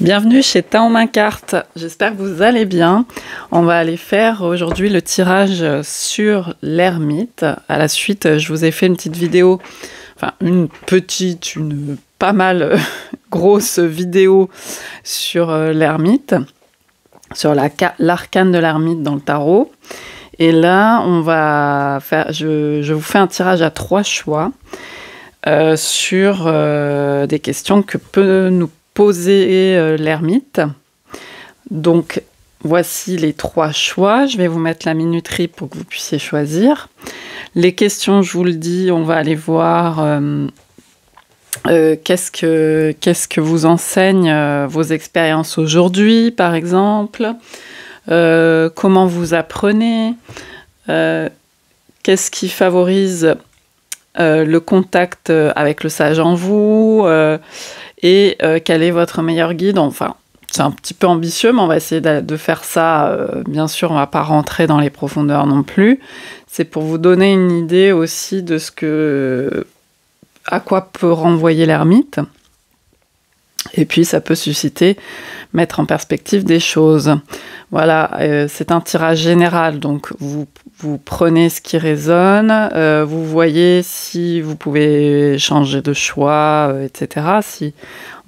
Bienvenue chez Tao Main Carte, j'espère que vous allez bien. On va aller faire aujourd'hui le tirage sur l'ermite. À la suite, je vous ai fait une petite vidéo, enfin une pas mal grosse vidéo sur l'ermite, sur l'arcane de l'ermite dans le tarot. Et là, on va faire, je vous fais un tirage à 3 choix sur des questions que peut nous poser l'ermite. Donc, voici les 3 choix. Je vais vous mettre la minuterie pour que vous puissiez choisir. Les questions, je vous le dis, on va aller voir qu'est-ce que vous enseignent vos expériences aujourd'hui, par exemple. Comment vous apprenez. Qu'est-ce qui favorise le contact avec le sage en vous, et quel est votre meilleur guide. Enfin, c'est un petit peu ambitieux, mais on va essayer de faire ça. Bien sûr, on ne va pas rentrer dans les profondeurs non plus. C'est pour vous donner une idée aussi de à quoi peut renvoyer l'ermite. Et puis, ça peut susciter, mettre en perspective des choses. Voilà, c'est un tirage général, donc vous prenez ce qui résonne, vous voyez si vous pouvez changer de choix, etc.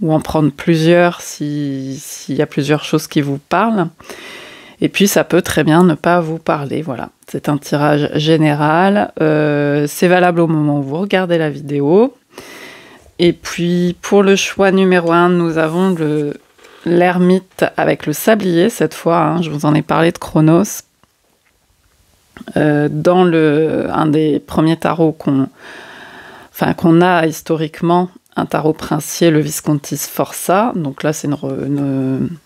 Ou en prendre plusieurs, s'il y a plusieurs choses qui vous parlent. Et puis, ça peut très bien ne pas vous parler. Voilà, c'est un tirage général. C'est valable au moment où vous regardez la vidéo. Et puis, pour le choix numéro 1, nous avons l'ermite avec le sablier, cette fois. Hein, je vous en ai parlé de Chronos. Dans un des premiers tarots qu'on a historiquement, un tarot princier, le Visconti Sforza. Donc là, c'est une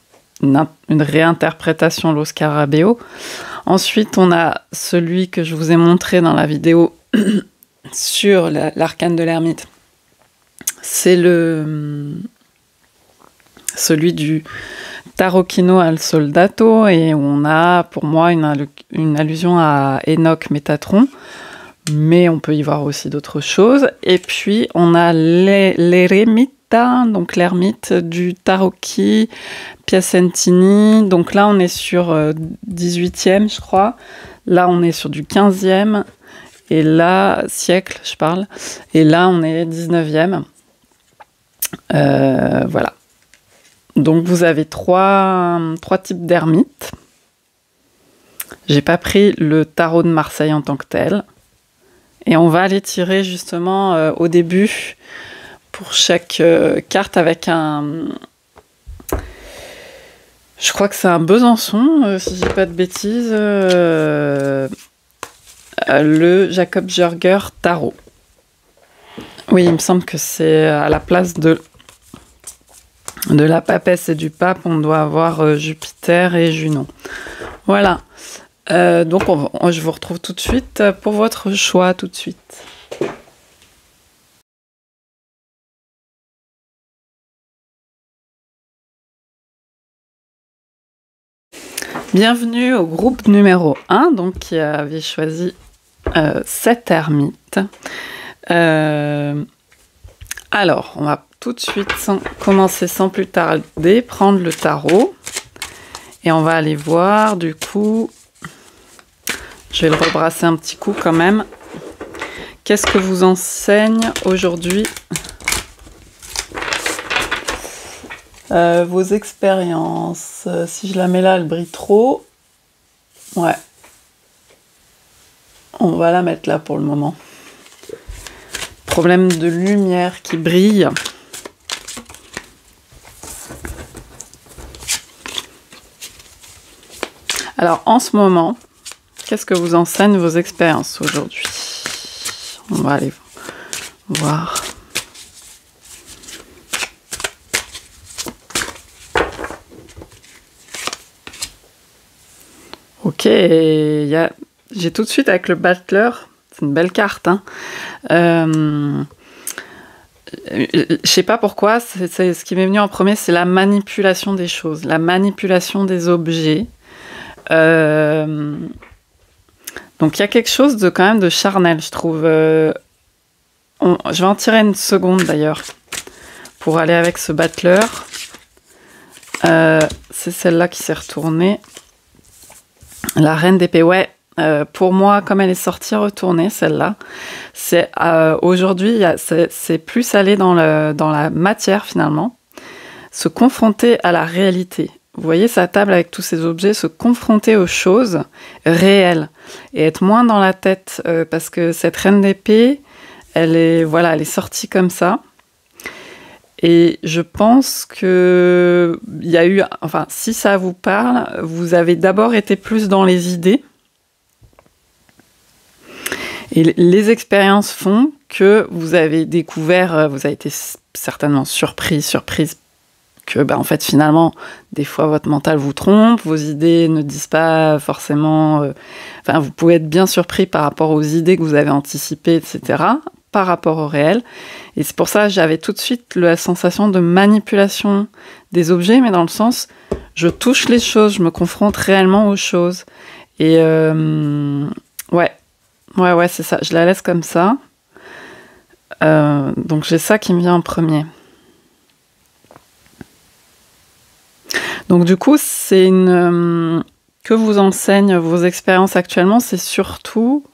réinterprétation de l'Oscarabeo. Ensuite, on a celui que je vous ai montré dans la vidéo sur l'arcane de l'ermite. C'est celui du Tarocchino al Soldato, et on a pour moi une allusion à Enoch Métatron, mais on peut y voir aussi d'autres choses. Et puis on a l'eremita, donc l'ermite du Tarocchi Piacentini. Donc là on est sur 18e, je crois. Là on est sur du 15e, et là, siècle, je parle. Et là on est 19e. Voilà. Donc vous avez trois types d'ermites. J'ai pas pris le tarot de Marseille en tant que tel. Et on va aller tirer justement au début pour chaque carte avec je crois que c'est un Besançon, si je dis pas de bêtises. Le Jacob Jörger Tarot. Oui, il me semble que c'est à la place de la papesse et du pape, on doit avoir Jupiter et Junon. Voilà. Donc, je vous retrouve tout de suite pour votre choix, tout de suite. Bienvenue au groupe numéro 1, donc qui avait choisi cette ermite. Alors, on va tout de suite commencer sans plus tarder, prendre le tarot. Et on va aller voir, du coup, je vais le rebrasser un petit coup quand même. Qu'est-ce que vous enseigne aujourd'hui vos expériences? Si je la mets là, elle brille trop. Ouais. On va la mettre là pour le moment. Problème de lumière qui brille. Alors, en ce moment, qu'est-ce que vous enseignent vos expériences aujourd'hui? On va aller voir. Ok, j'ai tout de suite avec le battleur. C'est une belle carte, hein. Je sais pas pourquoi, c'est ce qui m'est venu en premier, c'est la manipulation des choses, la manipulation des objets. Donc il y a quelque chose de quand même de charnel, je trouve. Je vais en tirer une seconde d'ailleurs pour aller avec ce battleur. C'est celle-là qui s'est retournée. La reine d'épée, ouais. Pour moi, comme elle est sortie retournée, celle-là, c'est aujourd'hui, c'est plus aller dans la matière finalement, se confronter à la réalité. Vous voyez sa table avec tous ces objets, se confronter aux choses réelles et être moins dans la tête parce que cette reine d'épée, elle est sortie comme ça. Et je pense que il y a eu, enfin, si ça vous parle, vous avez d'abord été plus dans les idées. Et les expériences font que vous avez découvert, vous avez été certainement surprise que, en fait, finalement, des fois, votre mental vous trompe, vos idées ne disent pas forcément... Enfin, vous pouvez être bien surpris par rapport aux idées que vous avez anticipées, etc., par rapport au réel. Et c'est pour ça que j'avais tout de suite la sensation de manipulation des objets, mais dans le sens, je touche les choses, je me confronte réellement aux choses. Et ouais, c'est ça. Je la laisse comme ça. Donc j'ai ça qui me vient en premier. Donc du coup, c'est que vous enseignent vos expériences actuellement, c'est surtout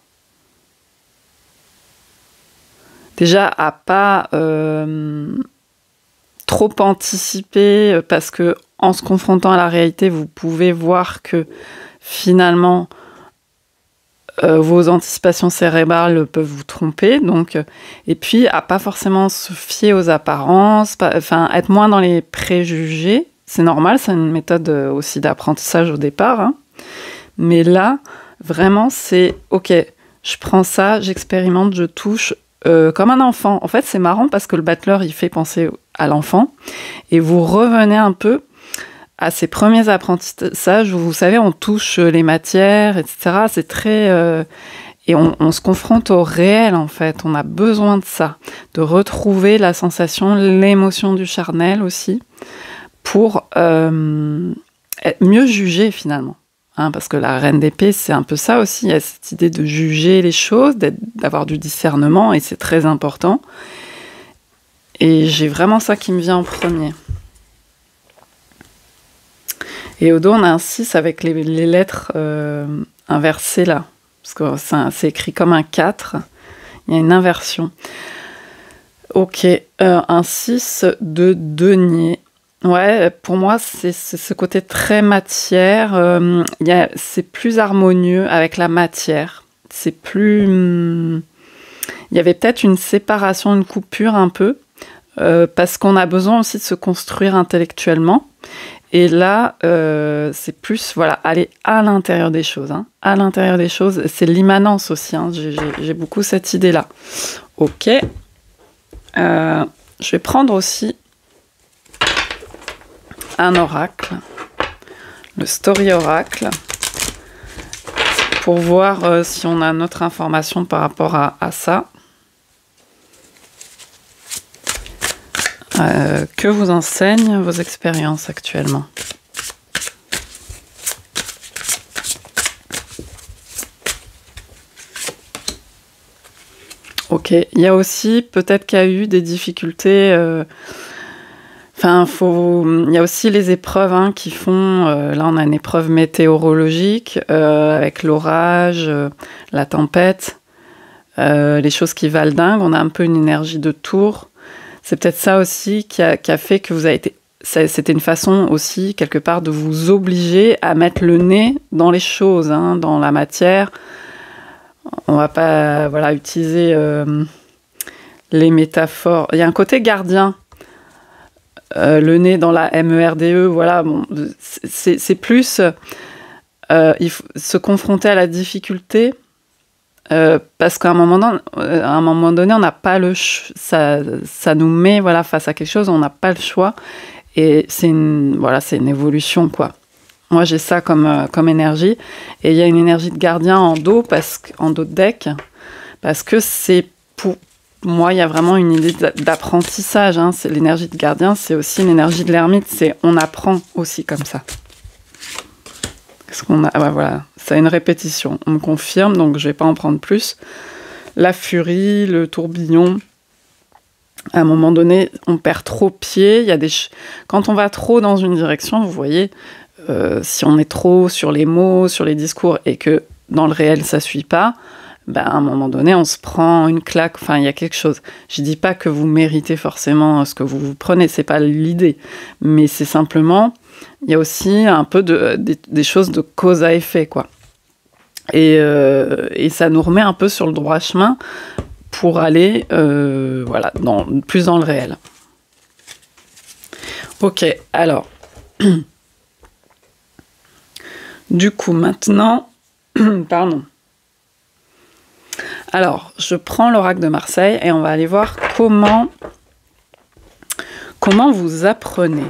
déjà à pas trop anticiper, parce que en se confrontant à la réalité, vous pouvez voir que finalement vos anticipations cérébrales peuvent vous tromper, donc, et puis à pas forcément se fier aux apparences, être moins dans les préjugés. C'est normal, c'est une méthode aussi d'apprentissage au départ, hein. Mais là, vraiment, c'est ok, je prends ça, j'expérimente, je touche comme un enfant. En fait, c'est marrant parce que le battleur, il fait penser à l'enfant, et vous revenez un peu à ces premiers apprentissages où, vous savez, on touche les matières, etc. C'est très... et on se confronte au réel, en fait. On a besoin de ça, de retrouver la sensation, l'émotion du charnel aussi, pour mieux juger, finalement. Hein, parce que la reine d'épée, c'est un peu ça aussi. Il y a cette idée de juger les choses, d'avoir du discernement, et c'est très important. Et j'ai vraiment ça qui me vient en premier. Et au dos, on a un 6 avec les lettres inversées là. Parce que c'est écrit comme un 4. Il y a une inversion. Ok, un 6 de denier. Ouais, pour moi, c'est ce côté très matière. C'est plus harmonieux avec la matière. C'est plus... il y avait peut-être une séparation, une coupure un peu. Parce qu'on a besoin aussi de se construire intellectuellement. Et là, c'est plus, voilà, aller à l'intérieur des choses. Hein. À l'intérieur des choses, c'est l'immanence aussi. Hein. J'ai beaucoup cette idée-là. Ok. Je vais prendre aussi un oracle, le Story Oracle, pour voir si on a notre information par rapport à ça. Que vous enseignent vos expériences actuellement? Ok, il y a aussi peut-être qu'il y a eu des difficultés. Il y a aussi les épreuves hein, qui font. Là, on a une épreuve météorologique avec l'orage, la tempête, les choses qui valent dingue. On a un peu une énergie de tour. C'est peut-être ça aussi qui a fait que vous avez été... C'était une façon aussi, quelque part, de vous obliger à mettre le nez dans les choses, hein, dans la matière. On va pas utiliser les métaphores. Il y a un côté gardien. Le nez dans la MERDE, voilà. Bon, c'est plus il faut se confronter à la difficulté. Parce qu'à un moment donné, on n'a pas ça nous met face à quelque chose, on n'a pas le choix. Et c'est une évolution, quoi. Moi, j'ai ça comme énergie. Et il y a une énergie de gardien en dos de deck, parce que c'est pour moi, il y a vraiment une idée d'apprentissage. Hein. C'est l'énergie de gardien, c'est aussi l'énergie de l'ermite. On apprend aussi comme ça. C'est une répétition. On me confirme, donc je ne vais pas en prendre plus. La furie, le tourbillon, À un moment donné, on perd trop pied. Quand on va trop dans une direction, vous voyez, si on est trop sur les mots, sur les discours, et que dans le réel, ça ne suit pas, à un moment donné, on se prend une claque. Enfin, il y a quelque chose. Je ne dis pas que vous méritez forcément ce que vous prenez, ce n'est pas l'idée. Mais c'est simplement, il y a aussi un peu des choses de cause à effet, quoi. Et ça nous remet un peu sur le droit chemin pour aller plus dans le réel. Ok, alors... Du coup, maintenant... Pardon. Alors, je prends l'oracle de Marseille et on va aller voir comment vous apprenez.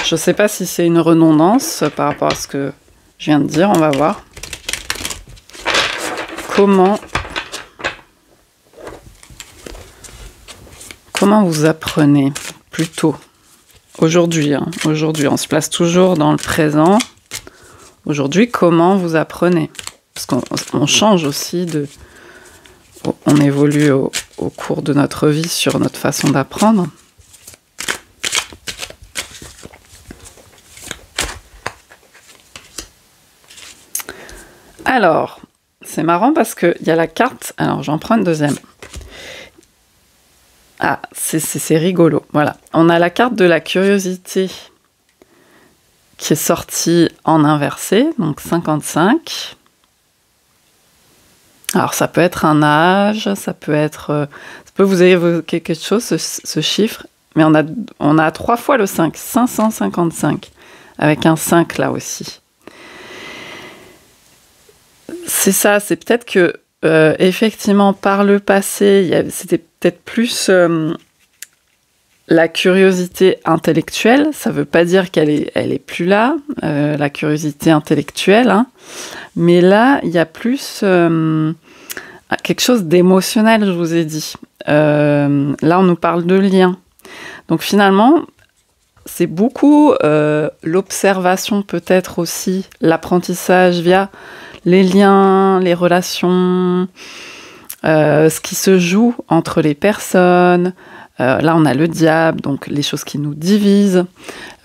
Je ne sais pas si c'est une redondance par rapport à ce que je viens de dire, on va voir. Comment vous apprenez plutôt aujourd'hui, aujourd'hui, on se place toujours dans le présent. Aujourd'hui, comment vous apprenez? Parce qu'on change aussi on évolue au cours de notre vie sur notre façon d'apprendre. Alors, c'est marrant parce qu'il y a la carte... Alors, j'en prends une deuxième. Ah, c'est rigolo. Voilà. On a la carte de la curiosité qui est sortie en inversé, donc 55. Alors, ça peut être un âge, ça peut vous évoquer quelque chose, ce chiffre, mais on a 3 fois le 5, 555, avec un 5 là aussi. C'est ça, c'est peut-être que, effectivement, par le passé, c'était peut-être plus la curiosité intellectuelle. Ça ne veut pas dire qu'elle est plus là, la curiosité intellectuelle, hein. Mais là, il y a plus quelque chose d'émotionnel, je vous ai dit. Là, on nous parle de lien. Donc finalement, c'est beaucoup l'observation peut-être aussi, l'apprentissage via les liens, les relations, ce qui se joue entre les personnes. Là, on a le diable, donc les choses qui nous divisent,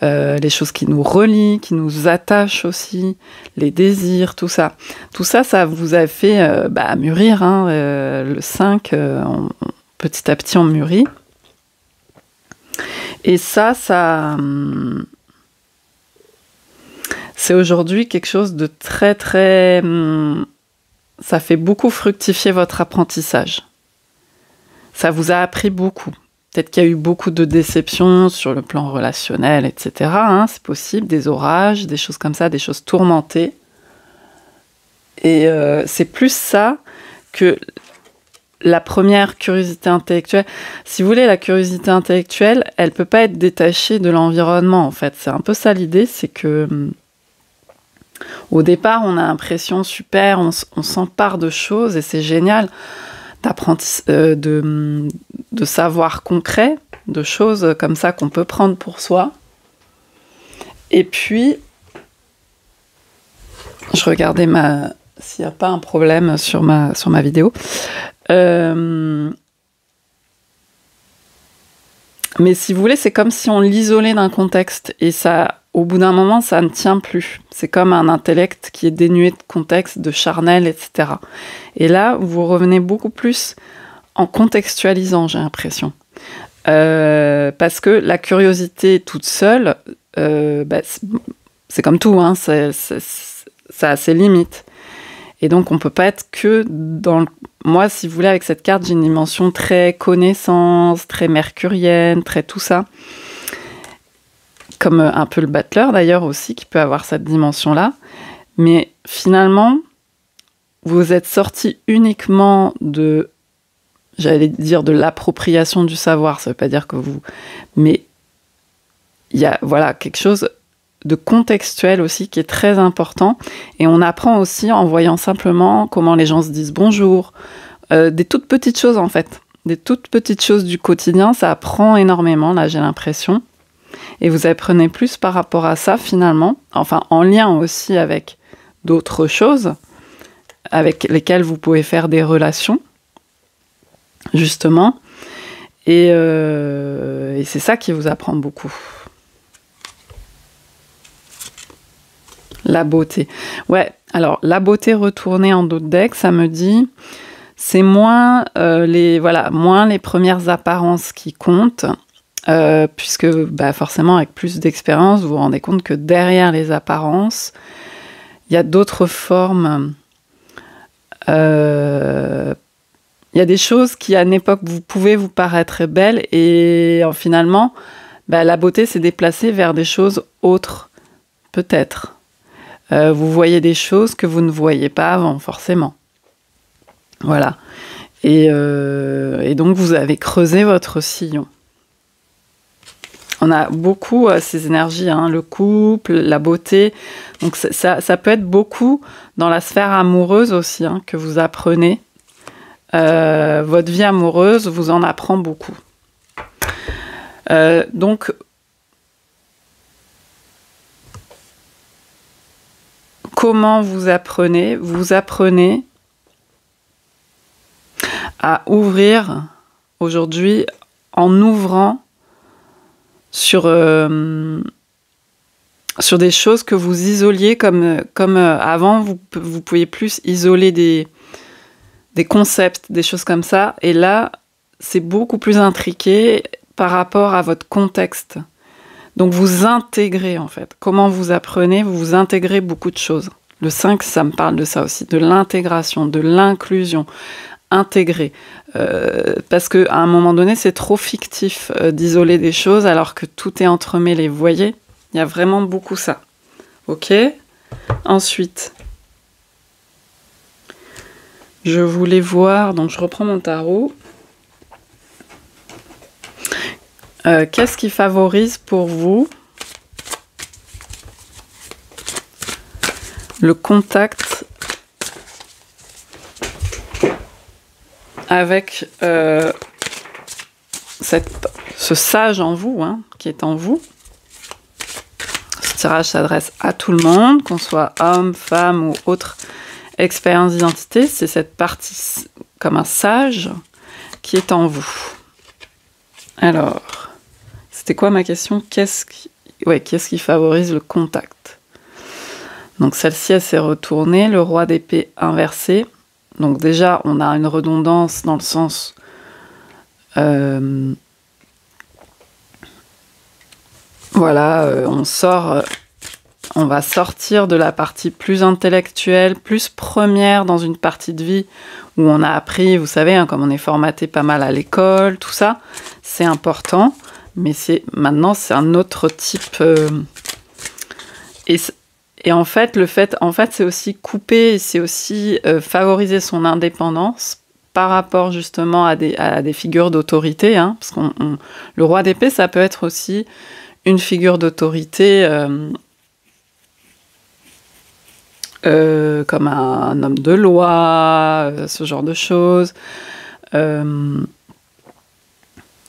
les choses qui nous relient, qui nous attachent aussi, les désirs, tout ça. Tout ça, ça vous a fait mûrir, hein, le 5, petit à petit, on mûrit. Et ça c'est aujourd'hui quelque chose de très, très... ça fait beaucoup fructifier votre apprentissage. Ça vous a appris beaucoup. Peut-être qu'il y a eu beaucoup de déceptions sur le plan relationnel, etc. Hein, c'est possible, des orages, des choses comme ça, des choses tourmentées. Et c'est plus ça que la première curiosité intellectuelle. Si vous voulez, la curiosité intellectuelle, elle ne peut pas être détachée de l'environnement, en fait. C'est un peu ça l'idée, c'est que... au départ, on a l'impression super, on s'empare de choses et c'est génial de savoir concret, de choses comme ça qu'on peut prendre pour soi. Et puis, je regardais s'il n'y a pas un problème sur ma vidéo. Mais si vous voulez, c'est comme si on l'isolait d'un contexte et ça... Au bout d'un moment, ça ne tient plus. C'est comme un intellect qui est dénué de contexte, de charnel, etc. Et là, vous revenez beaucoup plus en contextualisant, j'ai l'impression. Parce que la curiosité toute seule, c'est comme tout, hein, ça a ses limites. Et donc, on ne peut pas être que dans... Moi, si vous voulez, avec cette carte, j'ai une dimension très connaissance, très mercurienne, très tout ça. Comme un peu le battleur d'ailleurs aussi, qui peut avoir cette dimension-là. Mais finalement, vous êtes sorti uniquement de, j'allais dire, de l'appropriation du savoir. Ça ne veut pas dire que vous... Mais il y a quelque chose de contextuel aussi qui est très important. Et on apprend aussi en voyant simplement comment les gens se disent bonjour. Des toutes petites choses en fait. Des toutes petites choses du quotidien, ça apprend énormément, là j'ai l'impression. Et vous apprenez plus par rapport à ça finalement, enfin en lien aussi avec d'autres choses, avec lesquels vous pouvez faire des relations, justement. Et c'est ça qui vous apprend beaucoup. La beauté. Ouais, alors la beauté retournée en dos de deck, ça me dit, c'est moins les premières apparences qui comptent, puisque forcément avec plus d'expérience, vous vous rendez compte que derrière les apparences, il y a d'autres formes. Il y a des choses qui, à une époque, vous pouvez vous paraître belles, et finalement, la beauté s'est déplacée vers des choses autres, peut-être. Vous voyez des choses que vous ne voyiez pas avant, forcément. Voilà. Et donc, vous avez creusé votre sillon. On a beaucoup ces énergies, hein, le couple, la beauté. Donc, ça peut être beaucoup dans la sphère amoureuse aussi, hein, que vous apprenez. Votre vie amoureuse vous en apprend beaucoup. Donc, comment vous apprenez? Vous apprenez à ouvrir aujourd'hui en ouvrant sur des choses que vous isoliez comme avant, vous pouviez plus isoler des concepts, des choses comme ça. Et là, c'est beaucoup plus intriqué par rapport à votre contexte. Donc, vous intégrez, en fait. Comment vous apprenez? Vous intégrez beaucoup de choses. Le 5, ça me parle de ça aussi, de l'intégration, de l'inclusion. Intégrer. Parce qu'à un moment donné, c'est trop fictif d'isoler des choses alors que tout est entremêlé. Vous voyez? Il y a vraiment beaucoup ça. Ok? Ensuite, je voulais voir, donc je reprends mon tarot. Qu'est-ce qui favorise pour vous le contact avec ce sage en vous, hein, qui est en vous? Ce tirage s'adresse à tout le monde, qu'on soit homme, femme ou autre expérience d'identité. C'est cette partie comme un sage qui est en vous. Alors, c'était quoi ma question? Qu'est-ce qui favorise le contact? Donc celle-ci, elle s'est retournée, le roi d'épée inversé. Donc déjà, on a une redondance dans le sens... on va sortir de la partie plus intellectuelle, plus première dans une partie de vie où on a appris, vous savez, hein, comme on est formaté pas mal à l'école, tout ça, c'est important, mais maintenant c'est un autre type. Et en fait, c'est aussi couper, c'est aussi favoriser son indépendance par rapport justement à des figures d'autorité, hein, parce le roi d'épée, ça peut être aussi une figure d'autorité comme un homme de loi, ce genre de choses.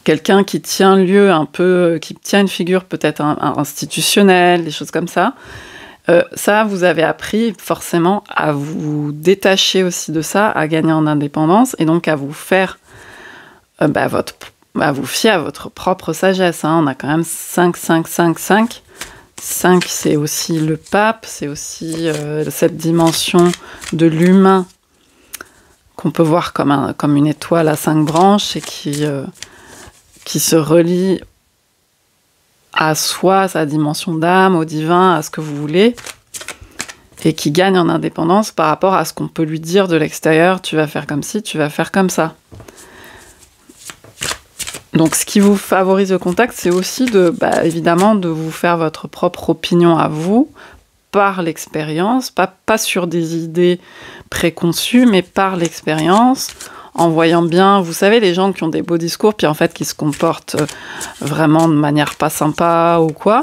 Quelqu'un qui tient lieu un peu, qui tient une figure peut-être institutionnelle, des choses comme ça. Ça, vous avez appris forcément à vous détacher aussi de ça, à gagner en indépendance et donc à vous faire à vous fier à votre propre sagesse. Hein. On a quand même 5, 5, 5, 5. 5, c'est aussi le pape, c'est aussi cette dimension de l'humain qu'on peut voir comme une étoile à 5 branches et qui se relie à soi, à sa dimension d'âme, au divin, à ce que vous voulez, et qui gagne en indépendance par rapport à ce qu'on peut lui dire de l'extérieur. Tu vas faire comme ci, tu vas faire comme ça. Donc, ce qui vous favorise le contact, c'est aussi évidemment de vous faire votre propre opinion à vous, par l'expérience, pas sur des idées préconçues, mais par l'expérience, en voyant bien, vous savez, les gens qui ont des beaux discours, puis en fait qui se comportent vraiment de manière pas sympa ou quoi,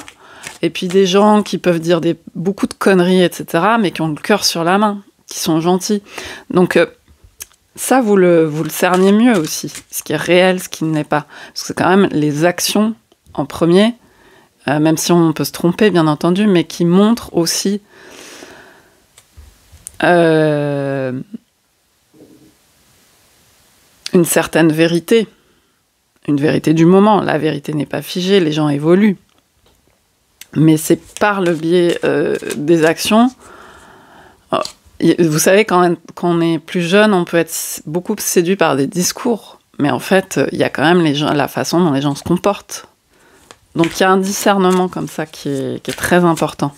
et puis des gens qui peuvent dire beaucoup de conneries, etc., mais qui ont le cœur sur la main, qui sont gentils. Donc, ça, vous le cerniez mieux aussi, ce qui est réel, ce qui ne l'est pas. Parce que c'est quand même les actions en premier, même si on peut se tromper, bien entendu, mais qui montrent aussi une certaine vérité, une vérité du moment. La vérité n'est pas figée, les gens évoluent. Mais c'est par le biais des actions. Vous savez, quand on est plus jeune, on peut être beaucoup séduit par des discours. Mais en fait, il y a quand même la façon dont les gens se comportent. Donc il y a un discernement comme ça qui est très important.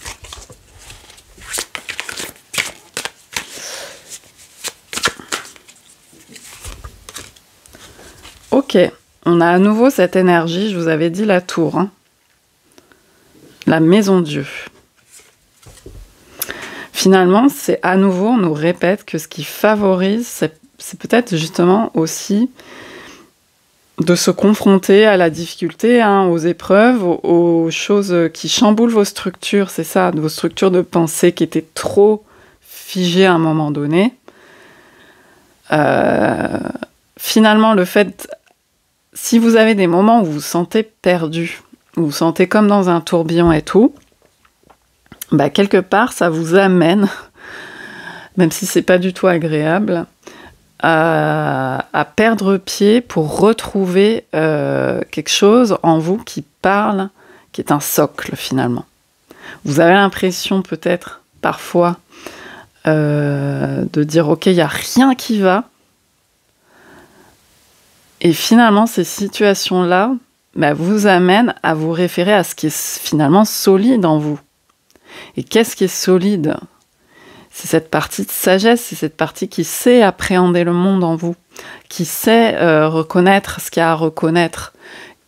Ok, on a à nouveau cette énergie, je vous avais dit la tour, hein. La maison Dieu. Finalement, c'est à nouveau, on nous répète que ce qui favorise, c'est peut-être justement aussi de se confronter à la difficulté, hein, aux épreuves, aux choses qui chamboulent vos structures, c'est ça, vos structures de pensée qui étaient trop figées à un moment donné. Finalement, le fait, si vous avez des moments où vous vous sentez perdu, où vous vous sentez comme dans un tourbillon et tout, bah quelque part, ça vous amène, même si c'est pas du tout agréable, à perdre pied pour retrouver quelque chose en vous qui parle, qui est un socle finalement. Vous avez l'impression peut-être parfois de dire ok, il n'y a rien qui va. Et finalement, ces situations-là vous amènent à vous référer à ce qui est finalement solide en vous. Et qu'est-ce qui est solide ? C'est cette partie de sagesse, c'est cette partie qui sait appréhender le monde en vous, qui sait reconnaître ce qu'il y a à reconnaître,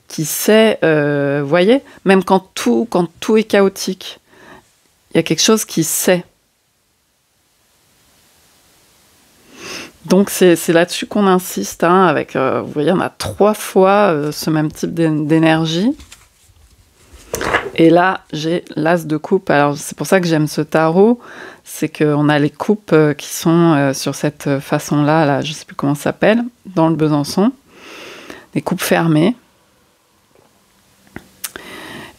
qui sait, voyez, même quand tout est chaotique, il y a quelque chose qui sait. Donc c'est là-dessus qu'on insiste, hein, avec, vous voyez, on a 3 fois ce même type d'énergie. Et là, j'ai l'as de coupe. Alors, c'est pour ça que j'aime ce tarot. C'est qu'on a les coupes qui sont sur cette façon-là, là, je ne sais plus comment ça s'appelle, dans le Besançon. Des coupes fermées.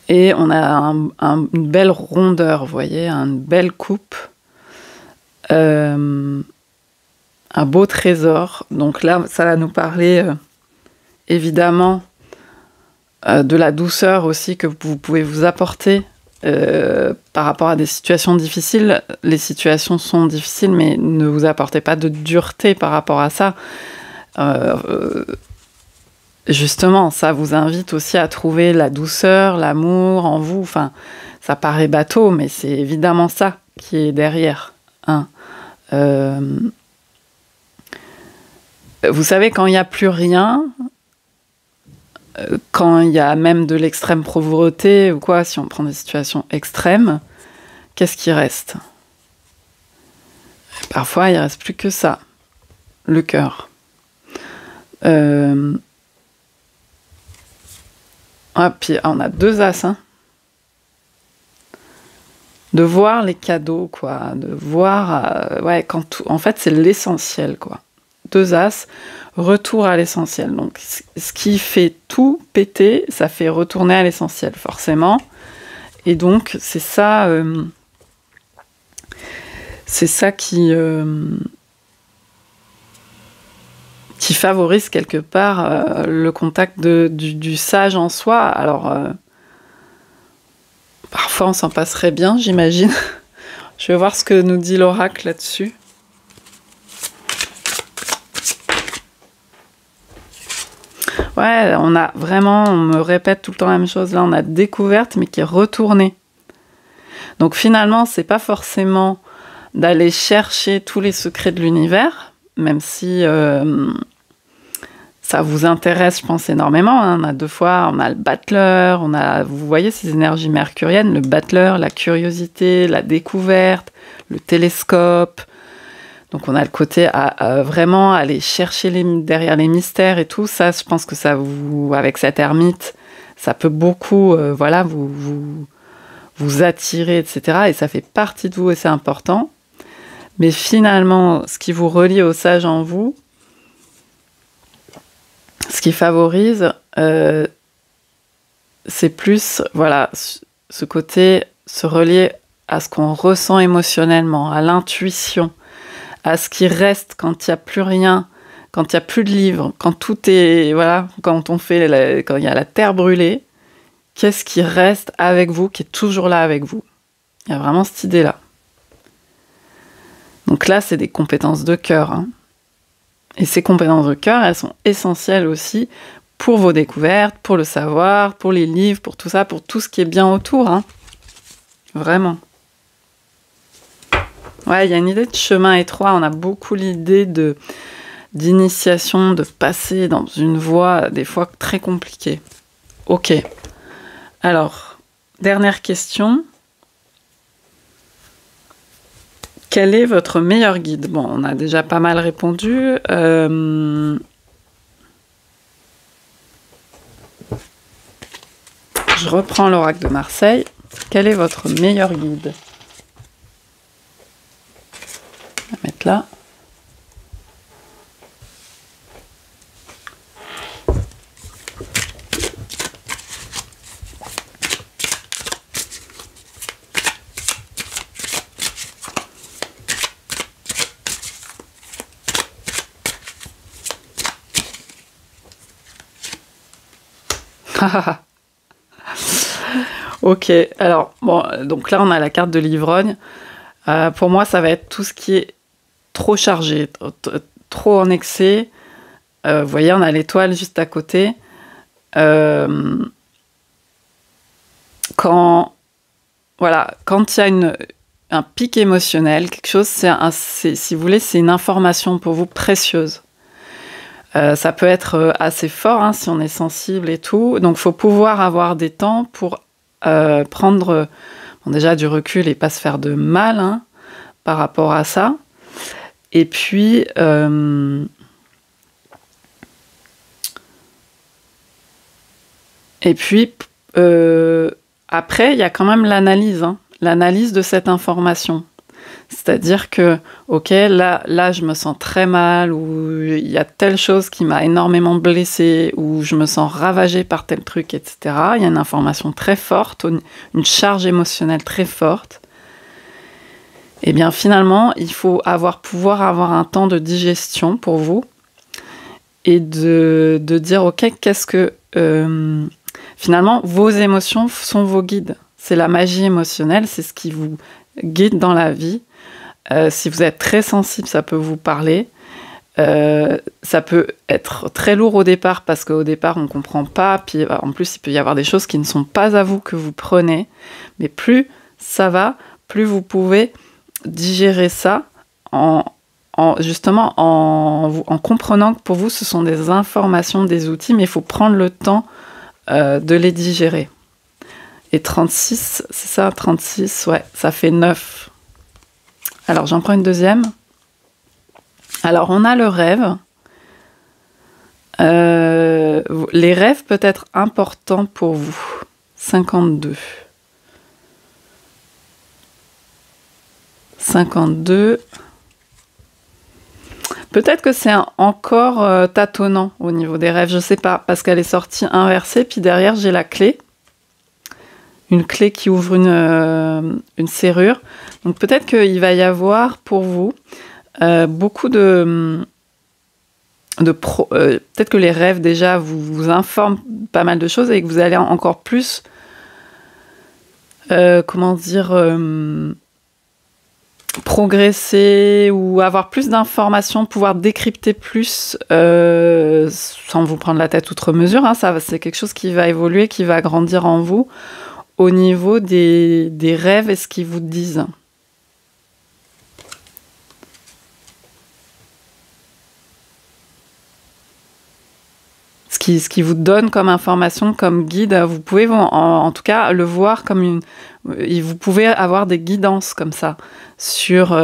Et on a une belle rondeur, vous voyez, une belle coupe. Un beau trésor. Donc là, ça va nous parler, évidemment, de la douceur aussi que vous pouvez vous apporter par rapport à des situations difficiles. Les situations sont difficiles, mais ne vous apportez pas de dureté par rapport à ça. Justement, ça vous invite aussi à trouver la douceur, l'amour en vous. Enfin, ça paraît bateau, mais c'est évidemment ça qui est derrière. Hein. Vous savez, quand il n'y a plus rien, quand il y a même de l'extrême pauvreté ou quoi, si on prend des situations extrêmes, qu'est-ce qui reste ? Parfois, il ne reste plus que ça, le cœur. Puis on a 2 as, hein. De voir les cadeaux, quoi, de voir, quand tout, en fait, c'est l'essentiel, quoi. 2 as, retour à l'essentiel. Donc, ce qui fait tout péter, ça fait retourner à l'essentiel, forcément. Et donc, c'est ça qui favorise quelque part le contact du sage en soi. Alors, parfois, on s'en passerait bien, j'imagine. Je vais voir ce que nous dit l'oracle là-dessus. Ouais, on me répète tout le temps la même chose. Là, on a découverte, mais qui est retournée. Donc finalement, c'est pas forcément d'aller chercher tous les secrets de l'univers, même si ça vous intéresse, je pense, énormément. Hein. On a 2 fois, on a le battleur, vous voyez ces énergies mercuriennes, le battleur, la curiosité, la découverte, le télescope. Donc on a le côté à vraiment aller chercher derrière les mystères et tout. Ça, je pense que ça vous, avec cette ermite, ça peut beaucoup vous attirer, etc. Et ça fait partie de vous et c'est important. Mais finalement, ce qui vous relie au sage en vous, ce qui favorise, c'est plus ce côté se relier à ce qu'on ressent émotionnellement, à l'intuition, à ce qui reste quand il n'y a plus rien, quand il n'y a plus de livres, quand tout est... Voilà, quand il y a la terre brûlée, qu'est-ce qui reste avec vous, qui est toujours là avec vous? Il y a vraiment cette idée-là. Donc là, c'est des compétences de cœur. Hein. Et ces compétences de cœur, elles sont essentielles aussi pour vos découvertes, pour le savoir, pour les livres, pour tout ça, pour tout ce qui est bien autour. Hein. Vraiment. Ouais, il y a une idée de chemin étroit. On a beaucoup l'idée d'initiation, de passer dans une voie, des fois très compliquée. Ok. Alors, dernière question. Quel est votre meilleur guide? Bon, on a déjà pas mal répondu. Je reprends l'oracle de Marseille. Quel est votre meilleur guide? On va mettre là. Ok, alors, bon, donc là on a la carte de l'ivrogne. Pour moi, ça va être tout ce qui est trop chargé, trop en excès. Vous voyez, on a l'étoile juste à côté. Quand il y a un pic émotionnel, quelque chose, si vous voulez, c'est une information pour vous précieuse. Ça peut être assez fort hein, si on est sensible et tout. Donc, il faut pouvoir avoir des temps pour prendre déjà du recul et pas se faire de mal hein, par rapport à ça. Et puis, après, il y a quand même l'analyse, hein, l'analyse de cette information. C'est-à-dire que, ok, là, je me sens très mal, ou il y a telle chose qui m'a énormément blessée, ou je me sens ravagée par tel truc, etc. Il y a une information très forte, une charge émotionnelle très forte. Et bien finalement, il faut pouvoir avoir un temps de digestion pour vous, et de dire, ok, finalement, vos émotions sont vos guides. C'est la magie émotionnelle, c'est ce qui vous guide dans la vie. Si vous êtes très sensible, ça peut vous parler. Ça peut être très lourd au départ parce qu'au départ, on ne comprend pas. Puis en plus, il peut y avoir des choses qui ne sont pas à vous que vous prenez. Mais plus ça va, plus vous pouvez digérer ça justement en comprenant que pour vous, ce sont des informations, des outils, mais il faut prendre le temps de les digérer. Et 36, c'est ça, 36, ouais, ça fait 9. Alors, j'en prends une deuxième. Alors, on a le rêve. Les rêves peuvent être importants pour vous. 52. 52. Peut-être que c'est encore tâtonnant au niveau des rêves, je ne sais pas, parce qu'elle est sortie inversée, puis derrière, j'ai la clé. Une clé qui ouvre une serrure. Donc peut-être qu'il va y avoir pour vous beaucoup peut-être que les rêves déjà vous informent pas mal de choses et que vous allez encore plus progresser ou avoir plus d'informations, pouvoir décrypter plus sans vous prendre la tête outre mesure. Hein, c'est quelque chose qui va évoluer, qui va grandir en vous au niveau des rêves et ce qu'ils vous disent. Ce qui vous donne comme information, comme guide, vous pouvez en tout cas le voir comme vous pouvez avoir des guidances comme ça sur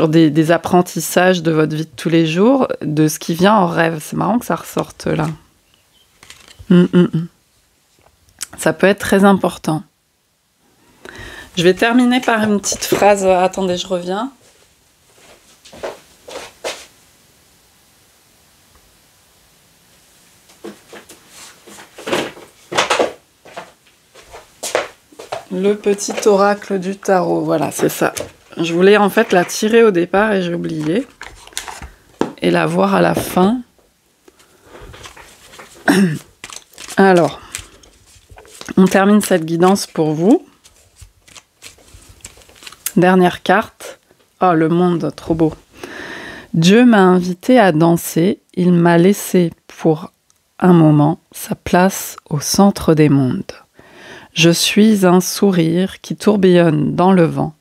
des apprentissages de votre vie de tous les jours, de ce qui vient en rêve. C'est marrant que ça ressorte là. Ça peut être très important. Je vais terminer par une petite phrase. Attendez, je reviens. Le petit oracle du tarot. Voilà, c'est ça. Je voulais en fait la tirer au départ et j'ai oublié. et la voir à la fin. Alors, on termine cette guidance pour vous. Dernière carte. Oh, le monde, trop beau. Dieu m'a invité à danser. Il m'a laissé pour un moment sa place au centre des mondes. Je suis un sourire qui tourbillonne dans le vent.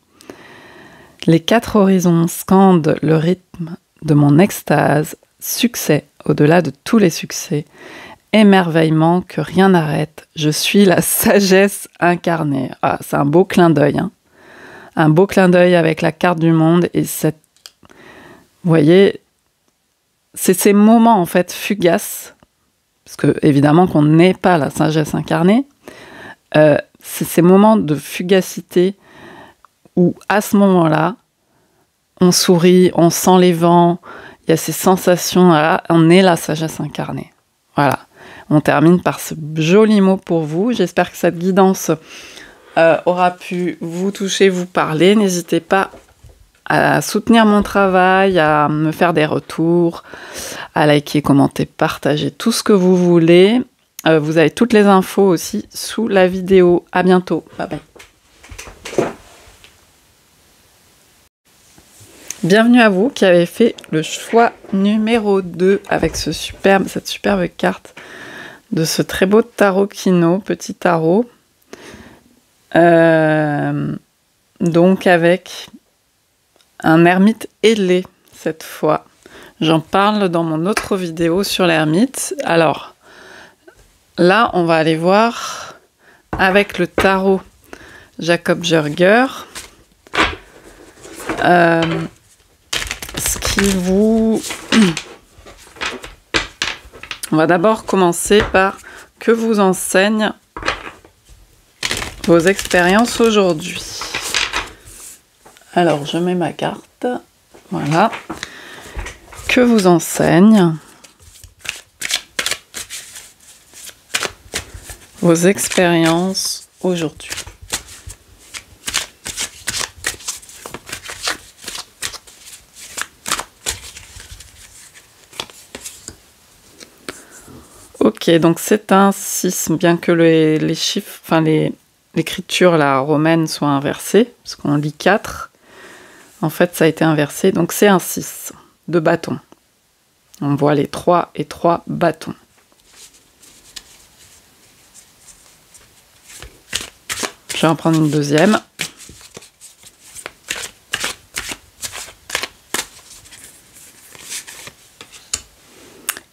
Les 4 horizons scandent le rythme de mon extase. Succès au-delà de tous les succès. Émerveillement que rien n'arrête. Je suis la sagesse incarnée. Ah, c'est un beau clin d'œil, hein. Un beau clin d'œil avec la carte du monde et cette... Vous voyez, c'est ces moments en fait fugaces, parce que évidemment qu'on n'est pas la sagesse incarnée, c'est ces moments de fugacité où à ce moment-là, on sourit, on sent les vents, il y a ces sensations, là, on est la sagesse incarnée. Voilà, on termine par ce joli mot pour vous. J'espère que cette guidance aura pu vous toucher, vous parler. N'hésitez pas à soutenir mon travail, à me faire des retours, à liker, commenter, partager tout ce que vous voulez. Vous avez toutes les infos aussi sous la vidéo. À bientôt. Bye bye. Bienvenue à vous qui avez fait le choix numéro 2 avec cette superbe carte de ce très beau tarot Kino, petit tarot. Donc avec un ermite ailé cette fois. J'en parle dans mon autre vidéo sur l'ermite. Alors là, on va aller voir avec le tarot Jacob Jurger ce qui vous... On va d'abord commencer par que vous enseigne vos expériences aujourd'hui. Alors, je mets ma carte. Voilà. Que vous enseigne vos expériences aujourd'hui. Ok, donc c'est un 6, bien que les chiffres, enfin l'écriture la romaine soit inversée, parce qu'on lit 4, en fait ça a été inversé, donc c'est un 6 de bâton. On voit les 3 et 3 bâtons. Je vais en prendre une deuxième.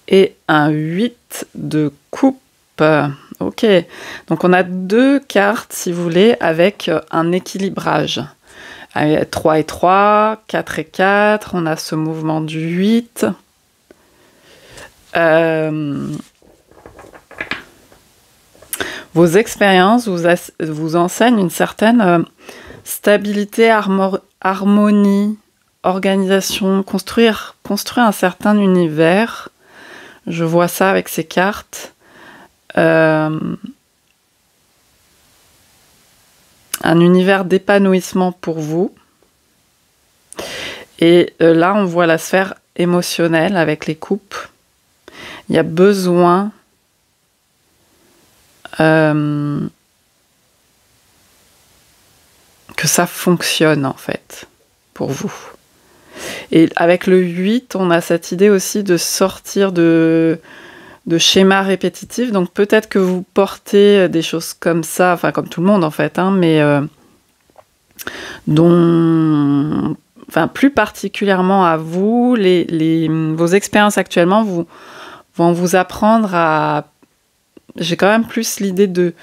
Et un 8 de coupe. Ok, donc on a 2 cartes, si vous voulez, avec un équilibrage. 3 et 3, 4 et 4, on a ce mouvement du 8. Vos expériences vous enseignent une certaine stabilité, harmonie, organisation, construire un certain univers. Je vois ça avec ces cartes. Un univers d'épanouissement pour vous. Et là, on voit la sphère émotionnelle avec les coupes. Il y a besoin que ça fonctionne, en fait, pour vous. Et avec le 8, on a cette idée aussi de sortir de schémas répétitifs. Donc peut-être que vous portez des choses comme ça, enfin comme tout le monde en fait, hein, mais enfin plus particulièrement à vous, vos expériences actuellement vont vous apprendre à... J'ai quand même plus l'idée de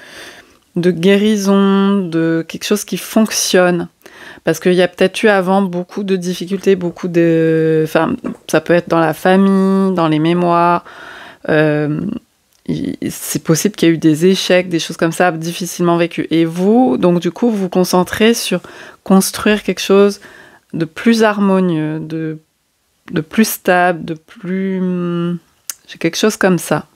guérison, de quelque chose qui fonctionne. Parce qu'il y a peut-être eu avant beaucoup de difficultés, enfin, ça peut être dans la famille, dans les mémoires. C'est possible qu'il y ait eu des échecs, des choses comme ça, difficilement vécues. Et vous, donc du coup, vous vous concentrez sur construire quelque chose de plus harmonieux, de plus stable, de plus... J'ai quelque chose comme ça.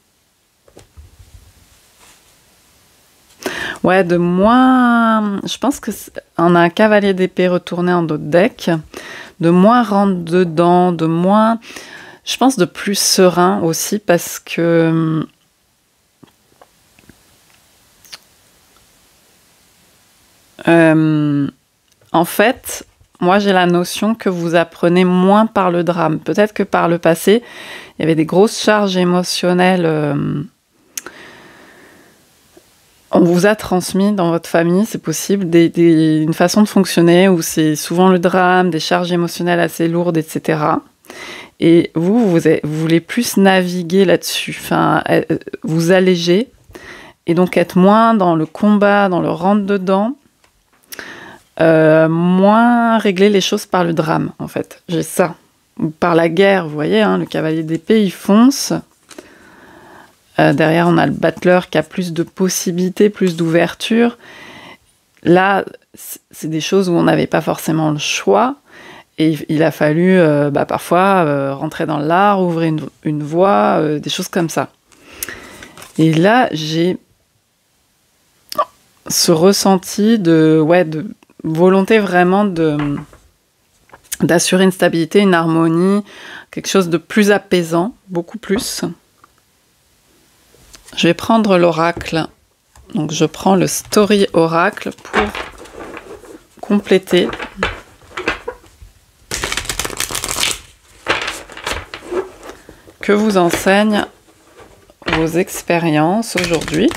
Ouais, de moins... Je pense qu'on a un cavalier d'épée retourné en d'autres decks. De moins rentre dedans, de moins... je pense de plus serein aussi parce que en fait, moi j'ai la notion que vous apprenez moins par le drame. Peut-être que par le passé, il y avait des grosses charges émotionnelles. On vous a transmis dans votre famille, c'est possible, une façon de fonctionner où c'est souvent le drame, des charges émotionnelles assez lourdes, etc. Et vous voulez plus naviguer là-dessus, enfin, vous alléger, et donc être moins dans le combat, dans le rentre-dedans, moins régler les choses par le drame, en fait. J'ai ça. Ou par la guerre, vous voyez, hein, le cavalier d'épée, il fonce. Derrière, on a le battleur qui a plus de possibilités, plus d'ouverture. Là, c'est des choses où on n'avait pas forcément le choix. Et il a fallu parfois rentrer dans l'art, ouvrir une voie, des choses comme ça. Et là, j'ai ce ressenti de volonté vraiment d'assurer une stabilité, une harmonie, quelque chose de plus apaisant, beaucoup plus. Je vais prendre l'oracle. Donc je prends le Story Oracle pour compléter. Que vous enseignent vos expériences aujourd'hui?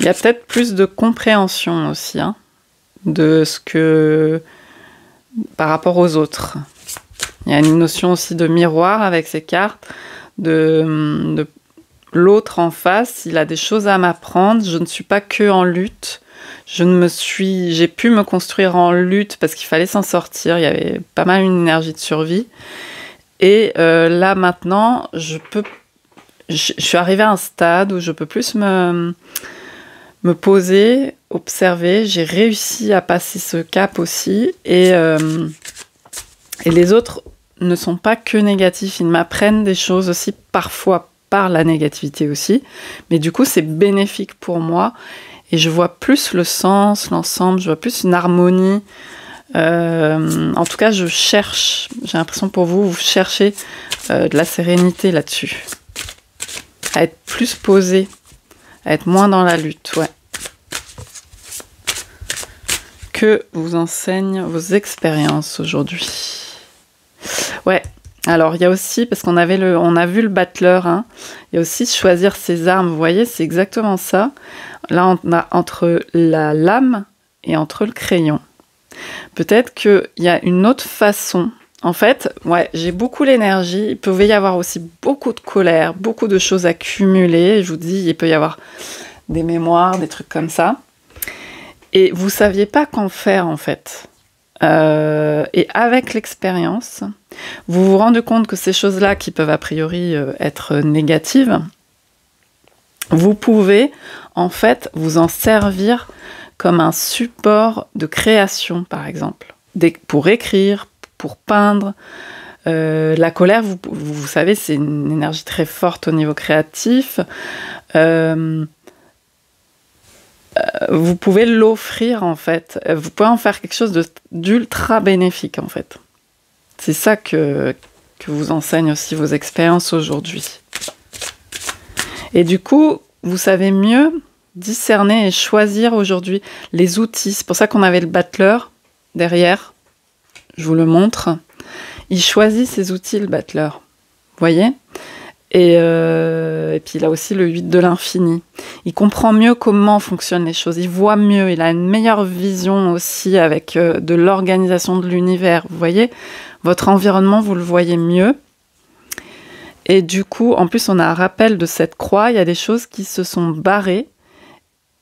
Il y a peut-être plus de compréhension aussi, hein, de ce que... par rapport aux autres. Il y a une notion aussi de miroir avec ces cartes, de l'autre en face, il a des choses à m'apprendre, je ne suis pas que en lutte, j'ai pu me construire en lutte parce qu'il fallait s'en sortir, il y avait pas mal une énergie de survie. Et là maintenant, je suis arrivée à un stade où je peux plus me poser, observer. J'ai réussi à passer ce cap aussi. Et les autres ne sont pas que négatifs. Ils m'apprennent des choses aussi, parfois par la négativité aussi. Mais du coup, c'est bénéfique pour moi. Et je vois plus le sens, l'ensemble. Je vois plus une harmonie. En tout cas, je cherche. J'ai l'impression pour vous, vous cherchez de la sérénité là-dessus. À être plus posé. À être moins dans la lutte, ouais. Que vous enseignent vos expériences aujourd'hui? Ouais, alors il y a aussi, parce on a vu le battleur, hein, il y a aussi choisir ses armes, vous voyez, c'est exactement ça. Là, on a entre la lame et entre le crayon. Peut-être qu'il y a une autre façon. En fait, ouais, j'ai beaucoup l'énergie, il peut y avoir aussi beaucoup de colère, beaucoup de choses accumulées, je vous dis, il peut y avoir des mémoires, des trucs comme ça. Et vous saviez pas qu'en faire, en fait. Et avec l'expérience, vous vous rendez compte que ces choses-là, qui peuvent a priori être négatives, vous pouvez, en fait, vous en servir comme un support de création, par exemple. Pour écrire, pour peindre. La colère, vous savez, c'est une énergie très forte au niveau créatif. Vous pouvez l'offrir, en fait. Vous pouvez en faire quelque chose d'ultra bénéfique, en fait. C'est ça que vous enseignent aussi vos expériences aujourd'hui. Et du coup, vous savez mieux discerner et choisir aujourd'hui les outils. C'est pour ça qu'on avait le battleur derrière. Je vous le montre. Il choisit ses outils, le battleur. Vous voyez ? Et puis il a aussi le 8 de l'infini. Il comprend mieux comment fonctionnent les choses. Il voit mieux. Il a une meilleure vision aussi avec de l'organisation de l'univers. Vous voyez ? Votre environnement, vous le voyez mieux. Et du coup, en plus, on a un rappel de cette croix. Il y a des choses qui se sont barrées.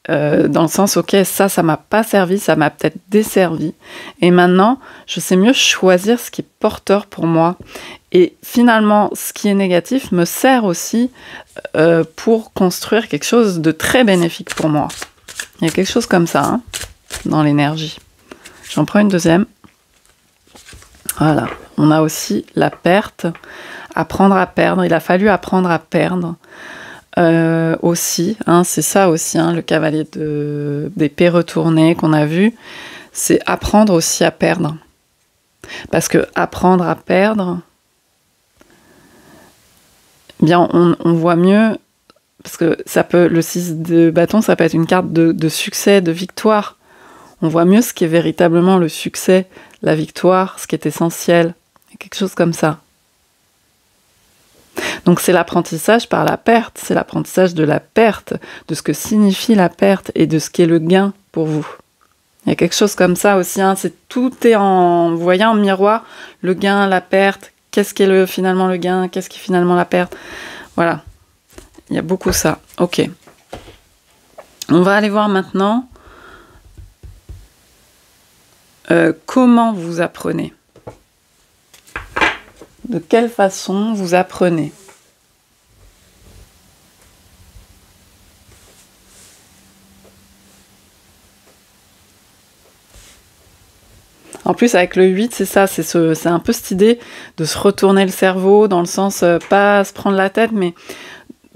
Dans le sens, ok, ça m'a pas servi, ça m'a peut-être desservi. Et maintenant, je sais mieux choisir ce qui est porteur pour moi. Et finalement, ce qui est négatif me sert aussi pour construire quelque chose de très bénéfique pour moi. Il y a quelque chose comme ça, hein, dans l'énergie. J'en prends une deuxième. Voilà. On a aussi la perte. Apprendre à perdre. Il a fallu apprendre à perdre. Aussi, hein, c'est ça aussi, hein, le cavalier d'épée retourné qu'on a vu. C'est apprendre aussi à perdre. Parce que apprendre à perdre, bien, on voit mieux, parce que le 6 de bâton, ça peut être une carte de succès, de victoire. On voit mieux ce qui est véritablement le succès, la victoire, ce qui est essentiel, quelque chose comme ça. Donc c'est l'apprentissage par la perte, c'est l'apprentissage de la perte, de ce que signifie la perte et de ce qu'est le gain pour vous. Il y a quelque chose comme ça aussi, hein, tout est vous voyez en miroir, le gain, la perte, qu'est-ce qui est finalement le gain, qu'est-ce qui est finalement la perte. Voilà, il y a beaucoup ça. Ok. On va aller voir maintenant comment vous apprenez. De quelle façon vous apprenez. En plus, avec le 8, c'est ça, c'est un peu cette idée de se retourner le cerveau, dans le sens, pas se prendre la tête, mais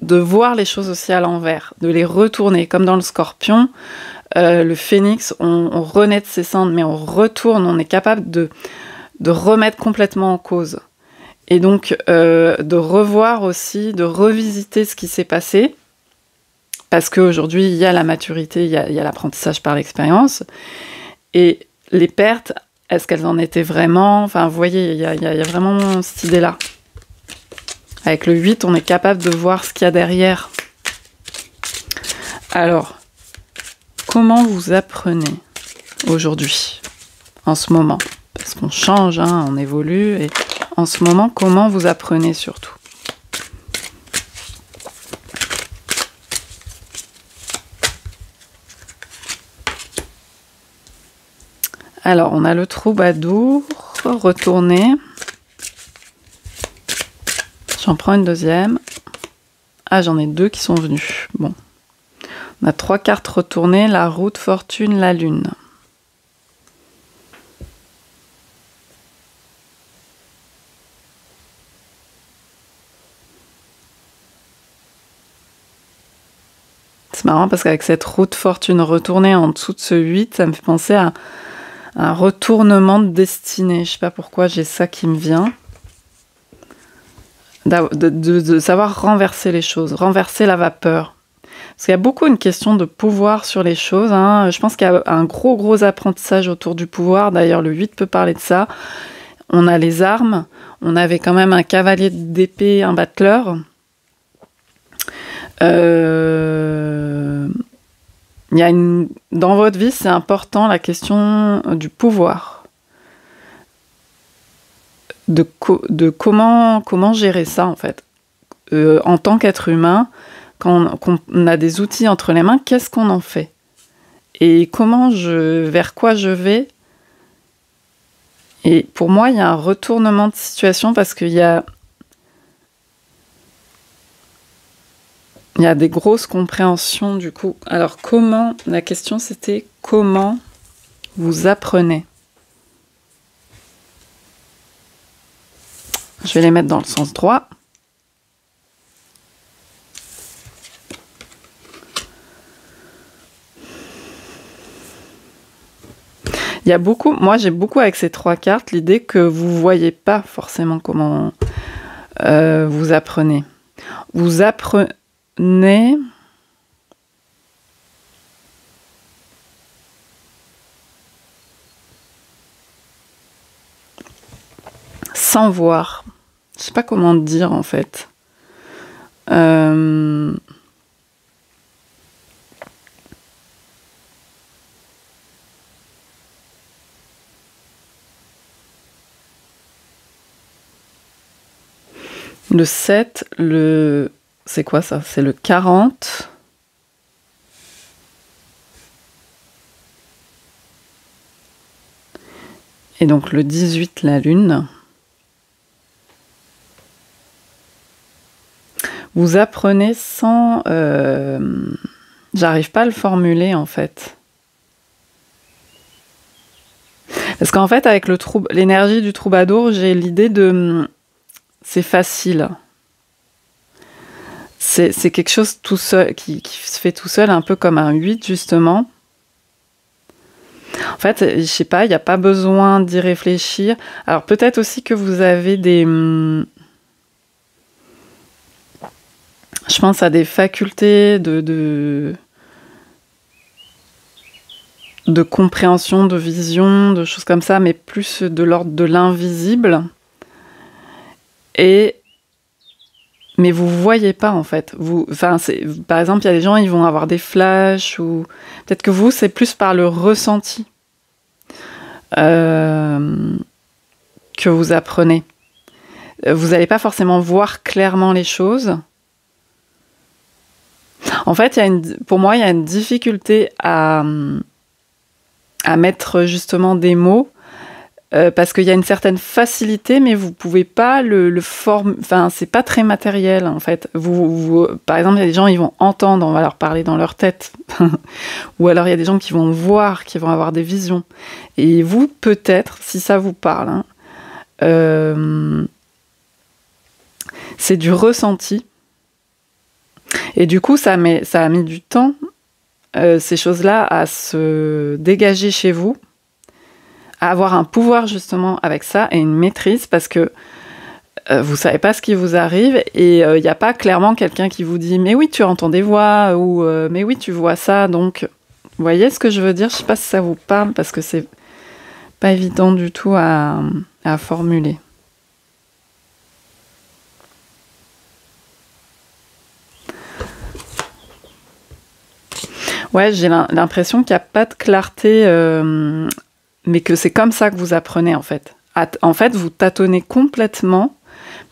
de voir les choses aussi à l'envers, de les retourner, comme dans le Scorpion, le Phénix, on renaît de ses cendres, mais on retourne, on est capable de remettre complètement en cause. Et donc, de revoir aussi, de revisiter ce qui s'est passé, parce qu'aujourd'hui, il y a la maturité, il y a l'apprentissage par l'expérience, et les pertes, est-ce qu'elles en étaient vraiment? Enfin, vous voyez, il y a vraiment cette idée-là. Avec le 8, on est capable de voir ce qu'il y a derrière. Alors, comment vous apprenez aujourd'hui, en ce moment? Parce qu'on change, hein, on évolue, et en ce moment, comment vous apprenez surtout? Alors, on a le troubadour, retourné. J'en prends une deuxième. Ah, j'en ai deux qui sont venus. Bon. On a 3 cartes retournées, la route, fortune, la lune. C'est marrant parce qu'avec cette route, fortune retournée en dessous de ce 8, ça me fait penser à un retournement de destinée. Je sais pas pourquoi j'ai ça qui me vient. De savoir renverser les choses, renverser la vapeur. Parce qu'il y a beaucoup une question de pouvoir sur les choses. Hein. Je pense qu'il y a un gros apprentissage autour du pouvoir. D'ailleurs, le 8 peut parler de ça. On a les armes. On avait quand même un cavalier d'épée, un battleur. Dans votre vie, c'est important la question du pouvoir. De comment gérer ça, en fait. En tant qu'être humain, quand on a des outils entre les mains, qu'est-ce qu'on en fait? Et vers quoi je vais? Et pour moi, il y a un retournement de situation parce qu'il y a des grosses compréhensions, du coup. Alors, la question, c'était comment vous apprenez? Je vais les mettre dans le sens droit. Moi j'ai beaucoup avec ces 3 cartes l'idée que vous voyez pas forcément comment vous apprenez. Vous apprenez sans voir. Je sais pas comment dire en fait. Le 7, c'est quoi ça? C'est le 40. Et donc le 18, la lune. Vous apprenez sans... J'arrive pas à le formuler en fait. Parce qu'en fait, avec l'énergie du troubadour, j'ai l'idée de... C'est facile. C'est quelque chose tout seul, qui se fait tout seul, un peu comme un 8, justement. En fait, je sais pas, il n'y a pas besoin d'y réfléchir. Alors, peut-être aussi que vous avez des... Je pense à des facultés de compréhension, de vision, de choses comme ça, mais plus de l'ordre de l'invisible. Mais vous voyez pas, en fait. Par exemple, il y a des gens, ils vont avoir des flashs, ou peut-être que vous, c'est plus par le ressenti que vous apprenez. Vous n'allez pas forcément voir clairement les choses. En fait, pour moi, il y a une difficulté à mettre justement des mots, parce qu'il y a une certaine facilité, mais vous pouvez pas le former. Enfin, c'est pas très matériel, en fait. Par exemple, il y a des gens, ils vont entendre, on va leur parler dans leur tête. Ou alors, il y a des gens qui vont voir, qui vont avoir des visions. Et vous, peut-être, si ça vous parle, c'est du ressenti. Et du coup, ça a mis du temps, ces choses-là, à se dégager chez vous, à avoir un pouvoir justement avec ça et une maîtrise, parce que vous savez pas ce qui vous arrive, et il n'y a pas clairement quelqu'un qui vous dit « mais oui, tu entends des voix » ou « mais oui, tu vois ça ». Donc, vous voyez ce que je veux dire? Je sais pas si ça vous parle, parce que c'est pas évident du tout à formuler. Ouais, j'ai l'impression qu'il n'y a pas de clarté, mais que c'est comme ça que vous apprenez, en fait. En fait, vous tâtonnez complètement.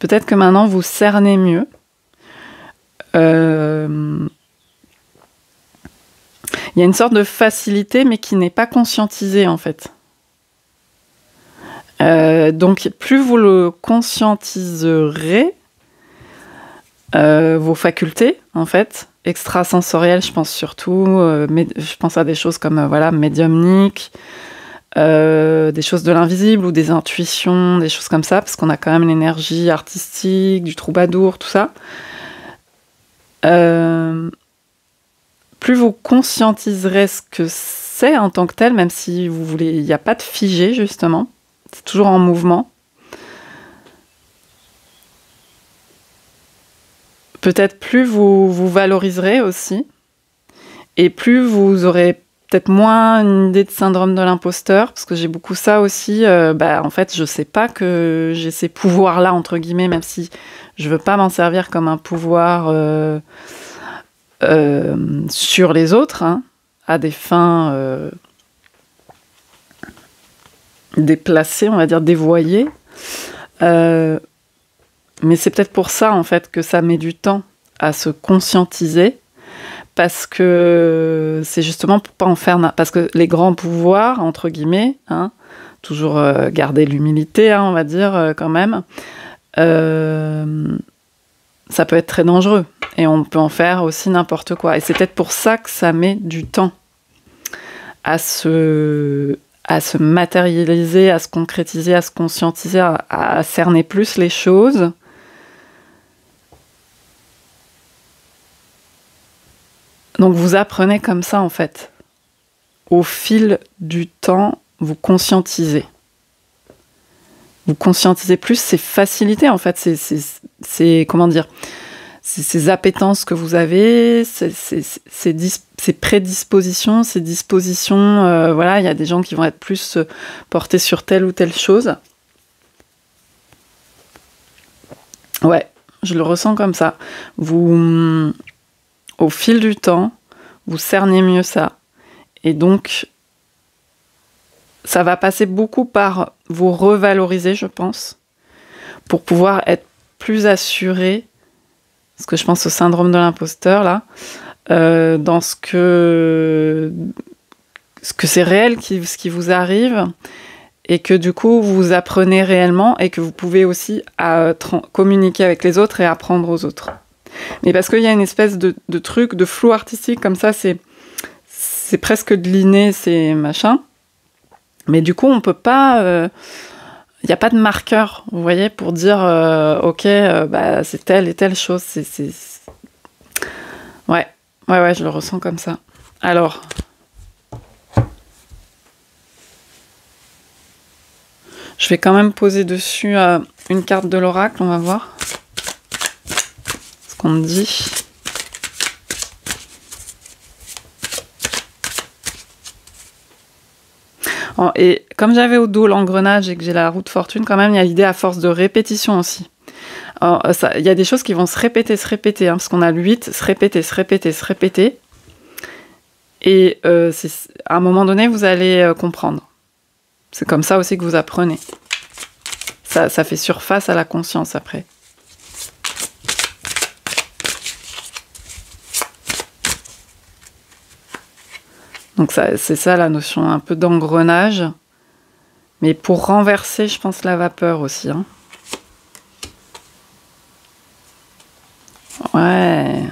Peut-être que maintenant, vous cernez mieux. Il y a une sorte de facilité, mais qui n'est pas conscientisée, en fait. Donc, plus vous le conscientiserez, vos facultés, en fait, extrasensorielles, je pense surtout, je pense à des choses comme médiumniques, des choses de l'invisible ou des intuitions, des choses comme ça, parce qu'on a quand même l'énergie artistique, du troubadour, tout ça. Plus vous conscientiserez ce que c'est en tant que tel, même si vous voulez, il n'y a pas de figé, justement, c'est toujours en mouvement. Peut-être plus vous valoriserez aussi, et plus vous aurez peut-être moins une idée de syndrome de l'imposteur, parce que j'ai beaucoup ça aussi. En fait, je sais pas que j'ai ces pouvoirs-là, entre guillemets, même si je veux pas m'en servir comme un pouvoir sur les autres, hein, à des fins déplacées, on va dire dévoyées. Mais c'est peut-être pour ça, en fait, que ça met du temps à se conscientiser, parce que c'est justement pour pas en faire... Parce que les grands pouvoirs, entre guillemets, hein, toujours garder l'humilité, hein, on va dire, quand même, ça peut être très dangereux. Et on peut en faire aussi n'importe quoi. Et c'est peut-être pour ça que ça met du temps à se matérialiser, à se concrétiser, à se conscientiser, à cerner plus les choses. Donc vous apprenez comme ça, en fait. Au fil du temps, vous conscientisez. Vous conscientisez plus ces facilités, en fait. C'est comment dire, ces appétences que vous avez, ces prédispositions, ces dispositions. Il y a des gens qui vont être plus portés sur telle ou telle chose. Ouais, je le ressens comme ça. Au fil du temps, vous cernez mieux ça. Et donc, ça va passer beaucoup par vous revaloriser, je pense, pour pouvoir être plus assuré, parce que je pense au syndrome de l'imposteur, là, dans ce que c'est réel, ce qui vous arrive, et que du coup, vous apprenez réellement, et que vous pouvez aussi communiquer avec les autres et apprendre aux autres. Mais parce qu'il y a une espèce de truc, de flou artistique comme ça, c'est presque de l'inné, c'est machin. Mais du coup, on peut pas... Il n'y a pas de marqueur, vous voyez, pour dire ok, bah, c'est telle et telle chose. Ouais, je le ressens comme ça. Alors, je vais quand même poser dessus une carte de l'oracle, on va voir ce qu'on me dit. Et comme j'avais au dos l'engrenage et que j'ai la roue de fortune, quand même, il y a l'idée à force de répétition aussi. Il y a des choses qui vont se répéter, hein, parce qu'on a le 8, se répéter. Et à un moment donné, vous allez comprendre. C'est comme ça aussi que vous apprenez. Ça fait surface à la conscience après. Donc c'est ça la notion un peu d'engrenage. Mais pour renverser, je pense, la vapeur aussi. Hein. Ouais.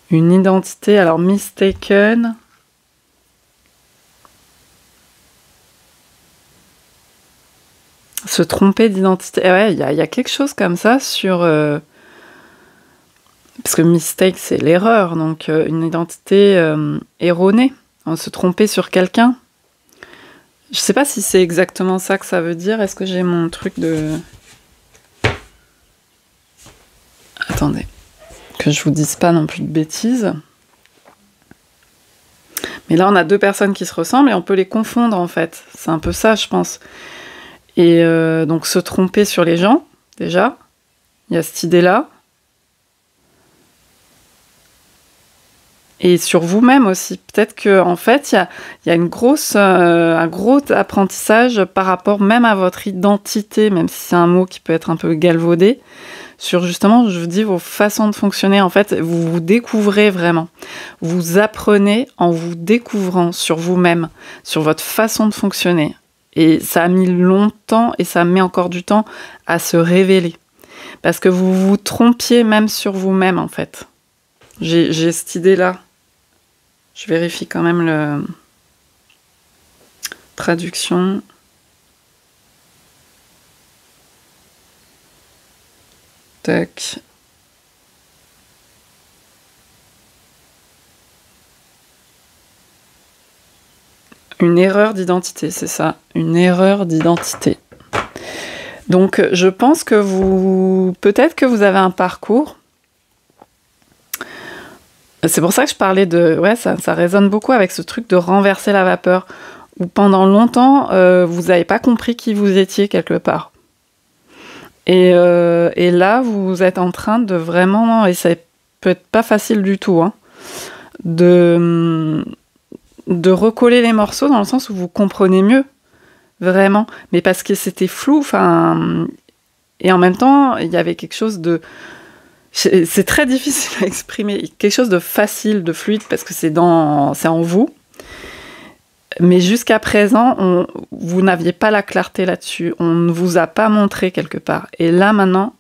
Une identité, alors mistaken. Se tromper d'identité. Ouais, il y a quelque chose comme ça sur... Parce que mistake, c'est l'erreur. Donc une identité erronée. On se tromper sur quelqu'un. Je sais pas si c'est exactement ça que ça veut dire. Est-ce que j'ai mon truc de... Attendez. Que je vous dise pas non plus de bêtises. Mais là, on a deux personnes qui se ressemblent et on peut les confondre, en fait. C'est un peu ça, je pense. Et donc, se tromper sur les gens, déjà. Il y a cette idée-là. Et sur vous-même aussi. Peut-être qu'en fait, il y a un gros apprentissage par rapport même à votre identité, même si c'est un mot qui peut être un peu galvaudé, sur justement, je vous dis, vos façons de fonctionner. En fait, vous vous découvrez vraiment. Vous apprenez en vous découvrant sur vous-même, sur votre façon de fonctionner. Et ça a mis longtemps, et ça met encore du temps à se révéler. Parce que vous vous trompiez même sur vous-même, en fait. J'ai cette idée-là. Je vérifie quand même la traduction. Tac. Une erreur d'identité, c'est ça. Une erreur d'identité. Donc, je pense que peut-être que vous avez un parcours. C'est pour ça que je parlais de... Ouais, ça résonne beaucoup avec ce truc de renverser la vapeur. Où pendant longtemps, vous n'avez pas compris qui vous étiez quelque part. Et là, vous êtes en train de vraiment... Et ça peut être pas facile du tout, hein, de recoller les morceaux dans le sens où vous comprenez mieux. Vraiment. Mais parce que c'était flou, enfin... Et en même temps, il y avait quelque chose de... C'est très difficile à exprimer. Quelque chose de facile, de fluide, parce que c'est en vous. Mais jusqu'à présent, vous n'aviez pas la clarté là-dessus. On ne vous a pas montré quelque part. Et là, maintenant,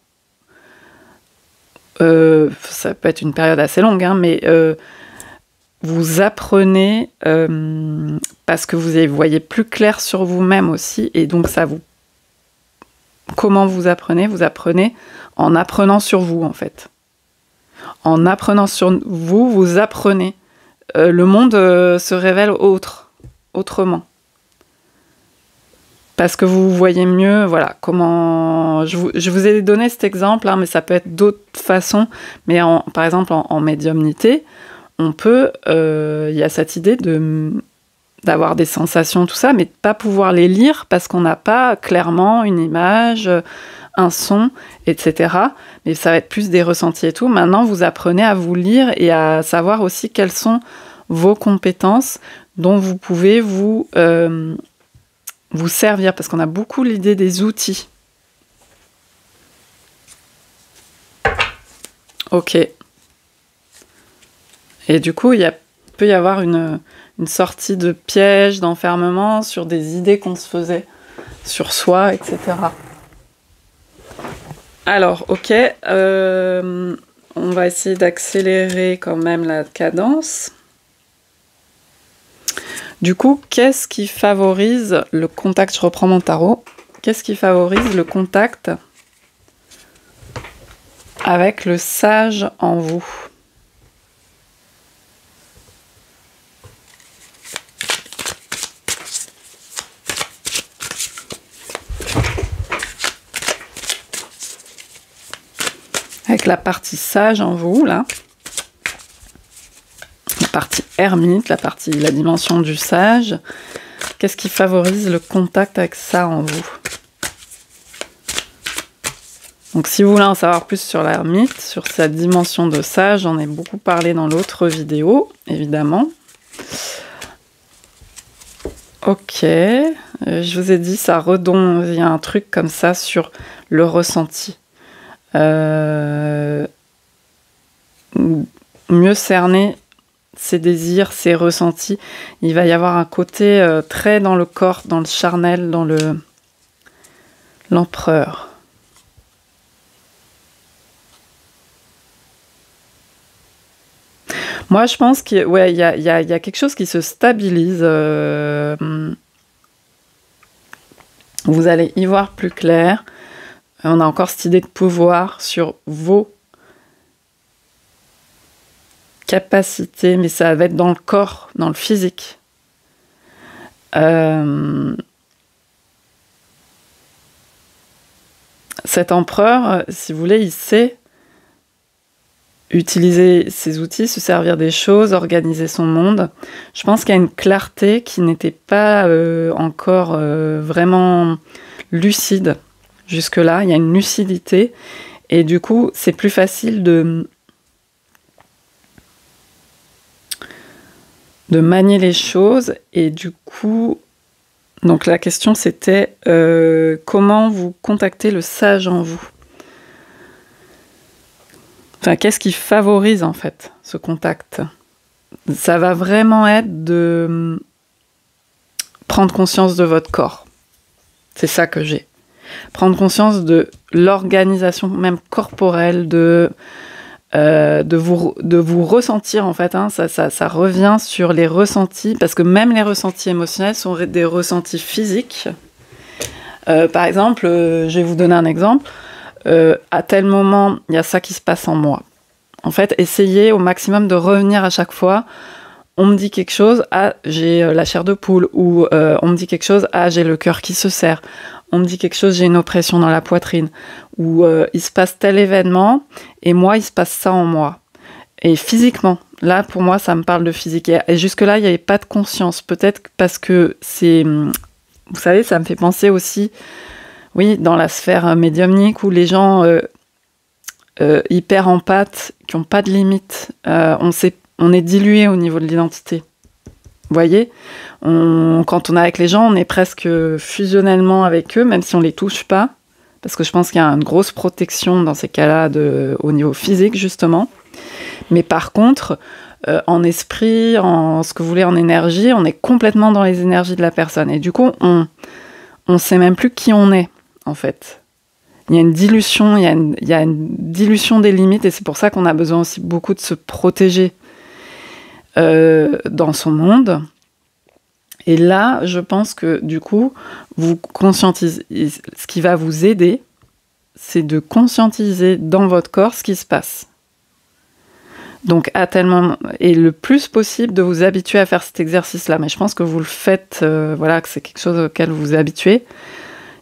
ça peut être une période assez longue, hein, mais vous apprenez parce que vous voyez plus clair sur vous-même aussi. Et donc, ça vous... Comment vous apprenez? Vous apprenez en apprenant sur vous, en fait. En apprenant sur vous, vous apprenez. Le monde se révèle autrement. Parce que vous voyez mieux, voilà, comment... Je vous ai donné cet exemple, hein, mais ça peut être d'autres façons. Mais par exemple, en médiumnité, on peut... Il y a cette idée d'avoir des sensations, tout ça, mais de ne pas pouvoir les lire parce qu'on n'a pas clairement une image, un son, etc. Mais ça va être plus des ressentis et tout. Maintenant, vous apprenez à vous lire et à savoir aussi quelles sont vos compétences dont vous pouvez vous servir, parce qu'on a beaucoup l'idée des outils. Ok. Et du coup, peut y avoir une sortie de piège, d'enfermement sur des idées qu'on se faisait sur soi, etc. Alors, ok, on va essayer d'accélérer quand même la cadence. Du coup, qu'est-ce qui favorise le contact? Je reprends mon tarot. Qu'est-ce qui favorise le contact avec le sage en vous? Avec la partie sage en vous, là. La partie ermite, la dimension du sage. Qu'est-ce qui favorise le contact avec ça en vous? Donc si vous voulez en savoir plus sur l'ermite, sur sa dimension de sage, j'en ai beaucoup parlé dans l'autre vidéo, évidemment. Ok, je vous ai dit, ça redonde, il y a un truc comme ça sur le ressenti. Mieux cerner ses désirs, ses ressentis. Il va y avoir un côté très dans le corps, dans le charnel, dans l'empereur. Moi, je pense qu'il ouais, y a quelque chose qui se stabilise. Vous allez y voir plus clair. On a encore cette idée de pouvoir sur vos capacités, mais ça va être dans le corps, dans le physique. Cet empereur, si vous voulez, il sait utiliser ses outils, se servir des choses, organiser son monde. Je pense qu'il y a une clarté qui n'était pas encore vraiment lucide jusque-là. Il y a une lucidité et du coup, c'est plus facile de manier les choses et du coup, donc la question c'était comment vous contactez le sage en vous? Enfin, qu'est-ce qui favorise en fait ce contact? Ça va vraiment être de prendre conscience de votre corps. C'est ça que j'ai. Prendre conscience de l'organisation même corporelle, de vous ressentir en fait. Hein, ça revient sur les ressentis, parce que même les ressentis émotionnels sont des ressentis physiques. Par exemple, je vais vous donner un exemple. À tel moment, il y a ça qui se passe en moi. En fait, essayez au maximum de revenir à chaque fois. On me dit quelque chose, ah, j'ai la chair de poule, ou on me dit quelque chose, ah, j'ai le cœur qui se serre. On me dit quelque chose, j'ai une oppression dans la poitrine. Ou il se passe tel événement, et moi, il se passe ça en moi. Et physiquement, là, pour moi, ça me parle de physique. Et jusque-là, il n'y avait pas de conscience. Peut-être parce que c'est... Vous savez, ça me fait penser aussi... Oui, dans la sphère médiumnique où les gens hyper empathes, qui n'ont pas de limite, on est dilué au niveau de l'identité. Vous voyez, quand on est avec les gens, on est presque fusionnellement avec eux, même si on ne les touche pas, parce que je pense qu'il y a une grosse protection dans ces cas-là au niveau physique, justement. Mais par contre, en esprit, en ce que vous voulez, en énergie, on est complètement dans les énergies de la personne. Et du coup, on ne sait même plus qui on est. En fait, il y a une dilution, il y a une dilution des limites et c'est pour ça qu'on a besoin aussi beaucoup de se protéger dans son monde. Et là, je pense que du coup, vous conscientisez. Ce qui va vous aider, c'est de conscientiser dans votre corps ce qui se passe. Donc, à tel moment, et le plus possible de vous habituer à faire cet exercice-là. Mais je pense que vous le faites, voilà, que c'est quelque chose auquel vous vous habituez.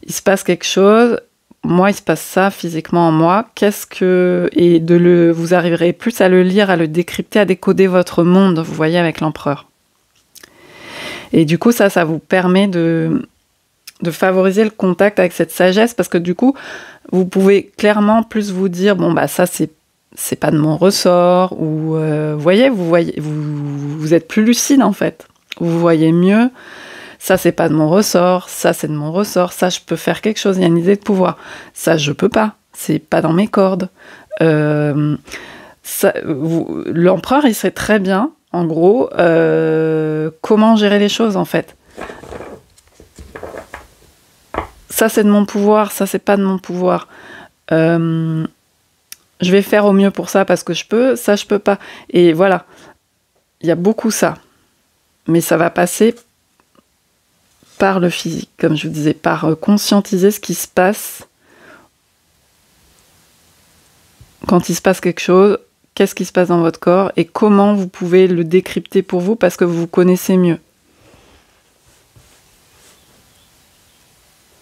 Il se passe quelque chose, moi il se passe ça physiquement en moi, et vous arriverez plus à le lire, à le décrypter, à décoder votre monde, vous voyez, avec l'empereur. Et du coup, ça vous permet de favoriser le contact avec cette sagesse, parce que du coup, vous pouvez clairement plus vous dire, bon bah ça c'est pas de mon ressort, ou vous êtes plus lucide en fait, vous voyez mieux. Ça, c'est pas de mon ressort, ça, c'est de mon ressort, ça, je peux faire quelque chose, il y a une idée de pouvoir. Ça, je peux pas, c'est pas dans mes cordes. L'empereur, il sait très bien, en gros, comment gérer les choses, en fait. Ça, c'est de mon pouvoir, ça, c'est pas de mon pouvoir. Je vais faire au mieux pour ça parce que je peux, ça, je peux pas. Et voilà, il y a beaucoup ça. Mais ça va passer par le physique, comme je vous disais, par conscientiser ce qui se passe quand il se passe quelque chose, qu'est-ce qui se passe dans votre corps et comment vous pouvez le décrypter pour vous parce que vous vous connaissez mieux.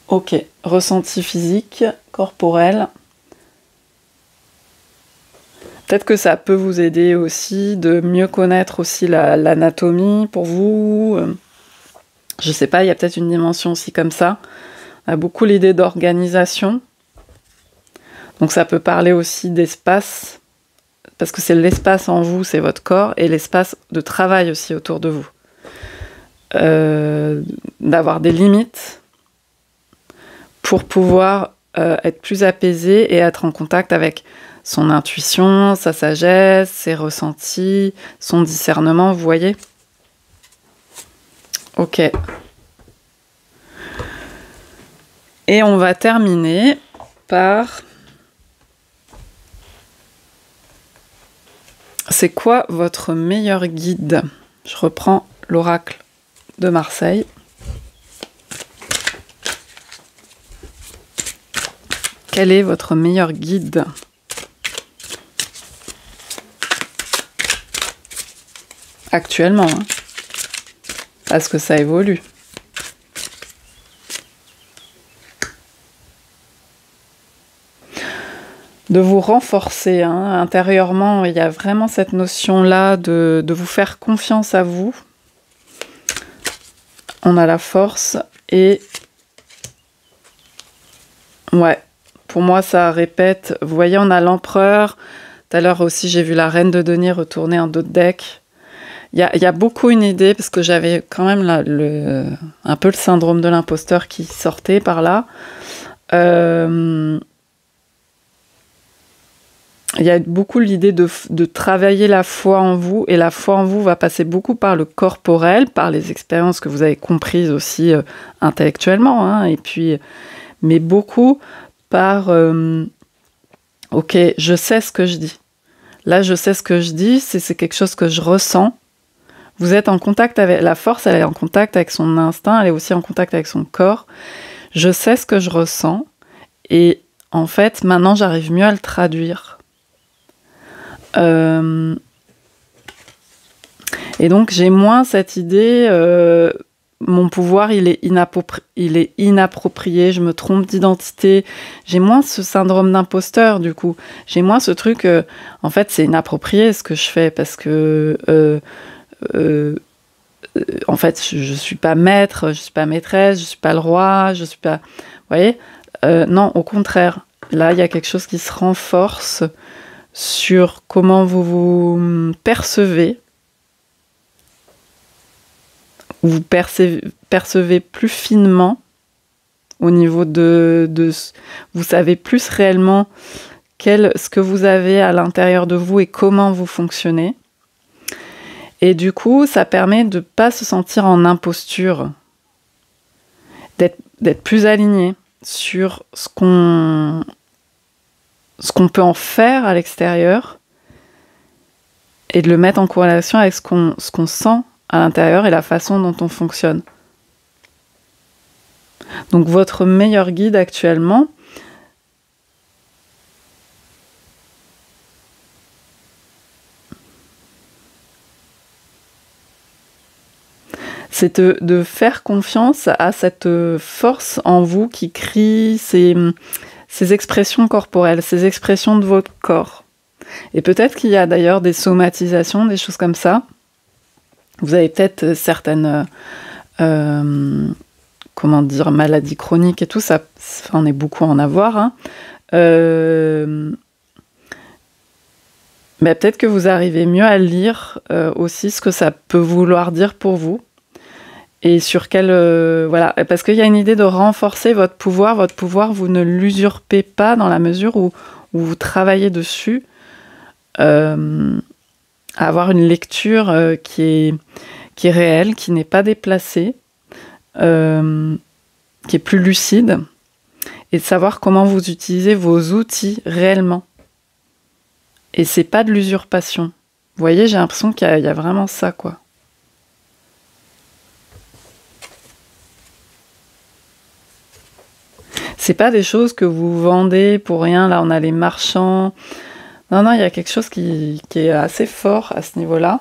Ok, ressenti physique, corporel. Peut-être que ça peut vous aider aussi de mieux connaître aussi l'anatomie pour vous. Je sais pas, il y a peut-être une dimension aussi comme ça. On a beaucoup l'idée d'organisation. Donc ça peut parler aussi d'espace, parce que c'est l'espace en vous, c'est votre corps, et l'espace de travail aussi autour de vous. D'avoir des limites pour pouvoir être plus apaisé et être en contact avec son intuition, sa sagesse, ses ressentis, son discernement, vous voyez ? Ok. Et on va terminer par... C'est quoi votre meilleur guide ? Je reprends l'oracle de Marseille. Quel est votre meilleur guide ? Actuellement, hein, parce que ça évolue. De vous renforcer, hein, intérieurement, il y a vraiment cette notion-là de vous faire confiance à vous. On a la force et... Ouais, pour moi ça répète. Vous voyez, on a l'empereur. Tout à l'heure aussi, j'ai vu la reine de denier retourner en d'autres decks. Il y a beaucoup une idée, parce que j'avais quand même là, un peu le syndrome de l'imposteur qui sortait par là. Il y a beaucoup l'idée de travailler la foi en vous, et la foi en vous va passer beaucoup par le corporel, par les expériences que vous avez comprises aussi intellectuellement, hein, et puis, mais beaucoup par ok, je sais ce que je dis. Là, je sais ce que je dis, c'est quelque chose que je ressens. Vous êtes en contact avec la force, elle est en contact avec son instinct, elle est aussi en contact avec son corps. Je sais ce que je ressens, et en fait, maintenant, j'arrive mieux à le traduire. Et donc, j'ai moins cette idée, mon pouvoir, il est inapproprié, je me trompe d'identité. J'ai moins ce syndrome d'imposteur, du coup. J'ai moins ce truc, en fait, c'est inapproprié ce que je fais, parce que... en fait, je suis pas maître, je suis pas maîtresse, je suis pas le roi, je suis pas... Vous voyez ? Non, au contraire. Là, il y a quelque chose qui se renforce sur comment vous vous percevez. Vous percevez plus finement au niveau de vous savez plus réellement ce que vous avez à l'intérieur de vous et comment vous fonctionnez. Et du coup, ça permet de ne pas se sentir en imposture, d'être plus aligné sur ce qu'on peut en faire à l'extérieur et de le mettre en corrélation avec ce qu'on sent à l'intérieur et la façon dont on fonctionne. Donc votre meilleur guide actuellement, c'est de faire confiance à cette force en vous qui crie ces expressions corporelles, ces expressions de votre corps. Et peut-être qu'il y a d'ailleurs des somatisations, des choses comme ça. Vous avez peut-être certaines maladies chroniques et tout, ça on est beaucoup à en avoir. Hein. Mais peut-être que vous arrivez mieux à lire aussi ce que ça peut vouloir dire pour vous. Et sur quel... voilà, parce qu'il y a une idée de renforcer votre pouvoir. Votre pouvoir, vous ne l'usurpez pas dans la mesure où vous travaillez dessus. À avoir une lecture qui est réelle, qui n'est pas déplacée, qui est plus lucide, et de savoir comment vous utilisez vos outils réellement. Et c'est pas de l'usurpation. Vous voyez, j'ai l'impression qu'il y a vraiment ça, quoi. c'est pas des choses que vous vendez pour rien. Là, on a les marchands. Non, non, il y a quelque chose qui est assez fort à ce niveau-là.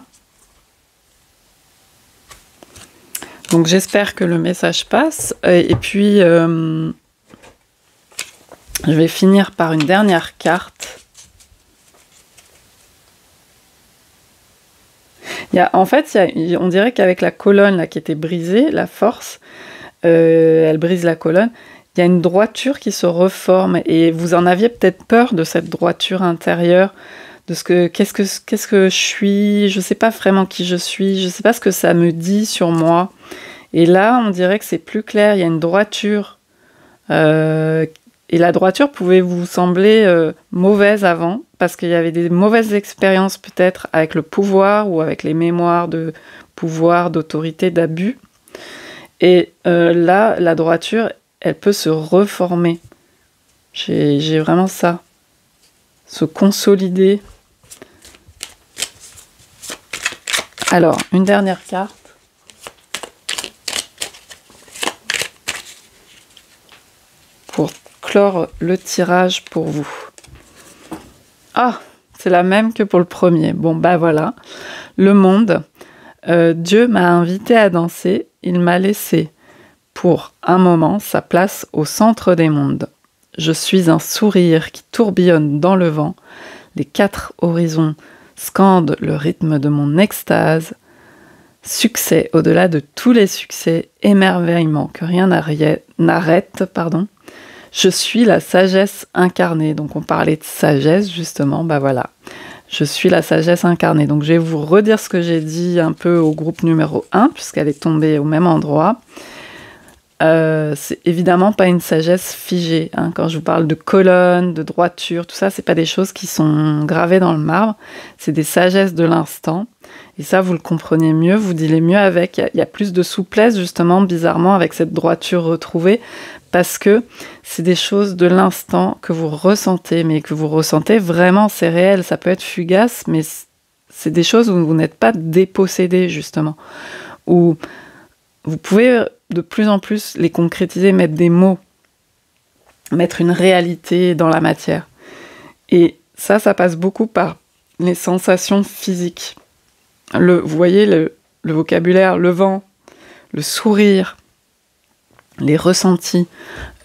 Donc, j'espère que le message passe. Et puis, je vais finir par une dernière carte. En fait, on dirait qu'avec la colonne là, qui était brisée, la force, elle brise la colonne. Il y a une droiture qui se reforme et vous en aviez peut-être peur de cette droiture intérieure, de qu'est-ce que je suis, je sais pas vraiment qui je suis, je sais pas ce que ça me dit sur moi. Et là, on dirait que c'est plus clair, il y a une droiture. Et la droiture pouvait vous sembler mauvaise avant, parce qu'il y avait des mauvaises expériences peut-être avec le pouvoir ou avec les mémoires de pouvoir, d'autorité, d'abus. Et là, la droiture, elle peut se reformer. J'ai vraiment ça. Se consolider. Alors, une dernière carte. Pour clore le tirage pour vous. Ah, c'est la même que pour le premier. Bon, bah voilà. Le monde. Dieu m'a invité à danser. Il m'a laissé pour un moment sa place au centre des mondes. Je suis un sourire qui tourbillonne dans le vent. Les 4 horizons scandent le rythme de mon extase. Succès au-delà de tous les succès, émerveillement que rien n'arrête, pardon. Je suis la sagesse incarnée. Donc on parlait de sagesse justement, bah voilà. Je suis la sagesse incarnée. Donc je vais vous redire ce que j'ai dit un peu au groupe numéro 1, puisqu'elle est tombée au même endroit. C'est évidemment pas une sagesse figée. Hein. Quand je vous parle de colonne, de droiture, tout ça, c'est pas des choses qui sont gravées dans le marbre. C'est des sagesses de l'instant. Et ça, vous le comprenez mieux, vous dealez mieux avec. Il y a plus de souplesse, justement, bizarrement, avec cette droiture retrouvée, parce que c'est des choses de l'instant que vous ressentez, mais que vous ressentez vraiment, c'est réel. Ça peut être fugace, mais c'est des choses où vous n'êtes pas dépossédé, justement. Où vous pouvez de plus en plus les concrétiser, mettre des mots, mettre une réalité dans la matière. Et ça passe beaucoup par les sensations physiques. Vous voyez le vocabulaire, le vent, le sourire, les ressentis,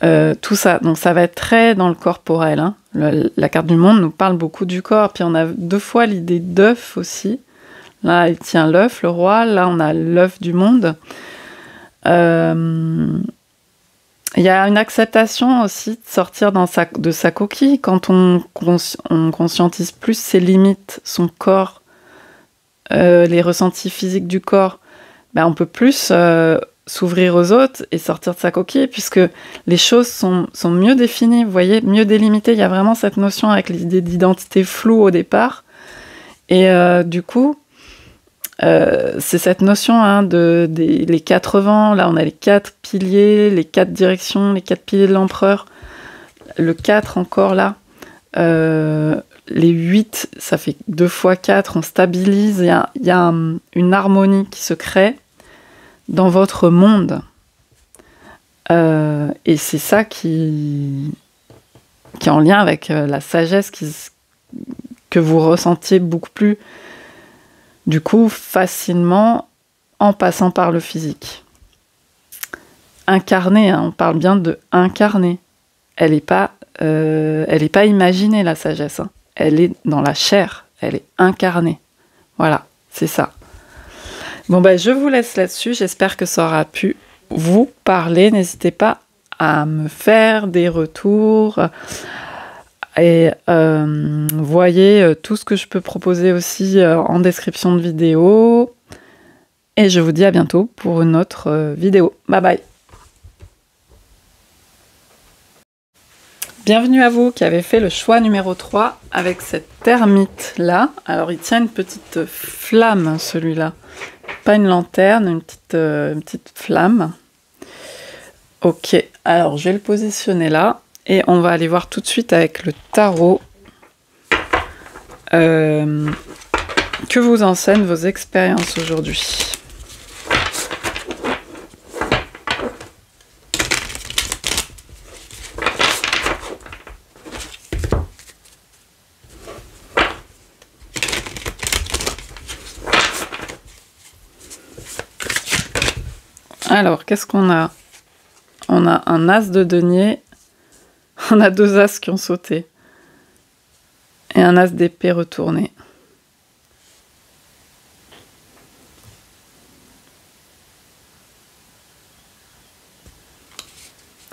tout ça. Donc ça va être très dans le corporel. Hein. La carte du monde nous parle beaucoup du corps. Puis on a 2 fois l'idée d'œuf aussi. Là, il tient l'œuf, le roi. Là, on a l'œuf du monde. Il y a une acceptation aussi de sortir de sa coquille quand on conscientise plus ses limites, son corps, les ressentis physiques du corps. Ben, on peut plus s'ouvrir aux autres et sortir de sa coquille puisque les choses sont mieux définies, vous voyez, mieux délimitées. Il y a vraiment cette notion avec l'idée d'identité floue au départ. Et du coup, c'est cette notion les 4 vents. Là, on a les 4 piliers, les 4 directions, les 4 piliers de l'empereur. Le 4 encore là. Les 8, ça fait 2 fois 4, on stabilise. Il y a une harmonie qui se crée dans votre monde. Et c'est ça qui est en lien avec la sagesse que vous ressentiez beaucoup plus du coup, facilement, en passant par le physique. Incarner, hein, on parle bien de incarner. Elle n'est pas imaginée, la sagesse. Hein. Elle est dans la chair, elle est incarnée. Voilà, c'est ça. Bon, ben, je vous laisse là-dessus. J'espère que ça aura pu vous parler. N'hésitez pas à me faire des retours. Et voyez tout ce que je peux proposer aussi en description de vidéo. Et je vous dis à bientôt pour une autre vidéo. Bye bye. Bienvenue à vous qui avez fait le choix numéro 3 avec cette termite là. Alors il tient une petite flamme celui-là. Pas une lanterne, une petite flamme. Ok, alors je vais le positionner là. Et on va aller voir tout de suite avec le tarot que vous enseignent vos expériences aujourd'hui. Alors, qu'est-ce qu'on a? On a un as de denier. On a 2 as qui ont sauté. Et un as d'épée retourné.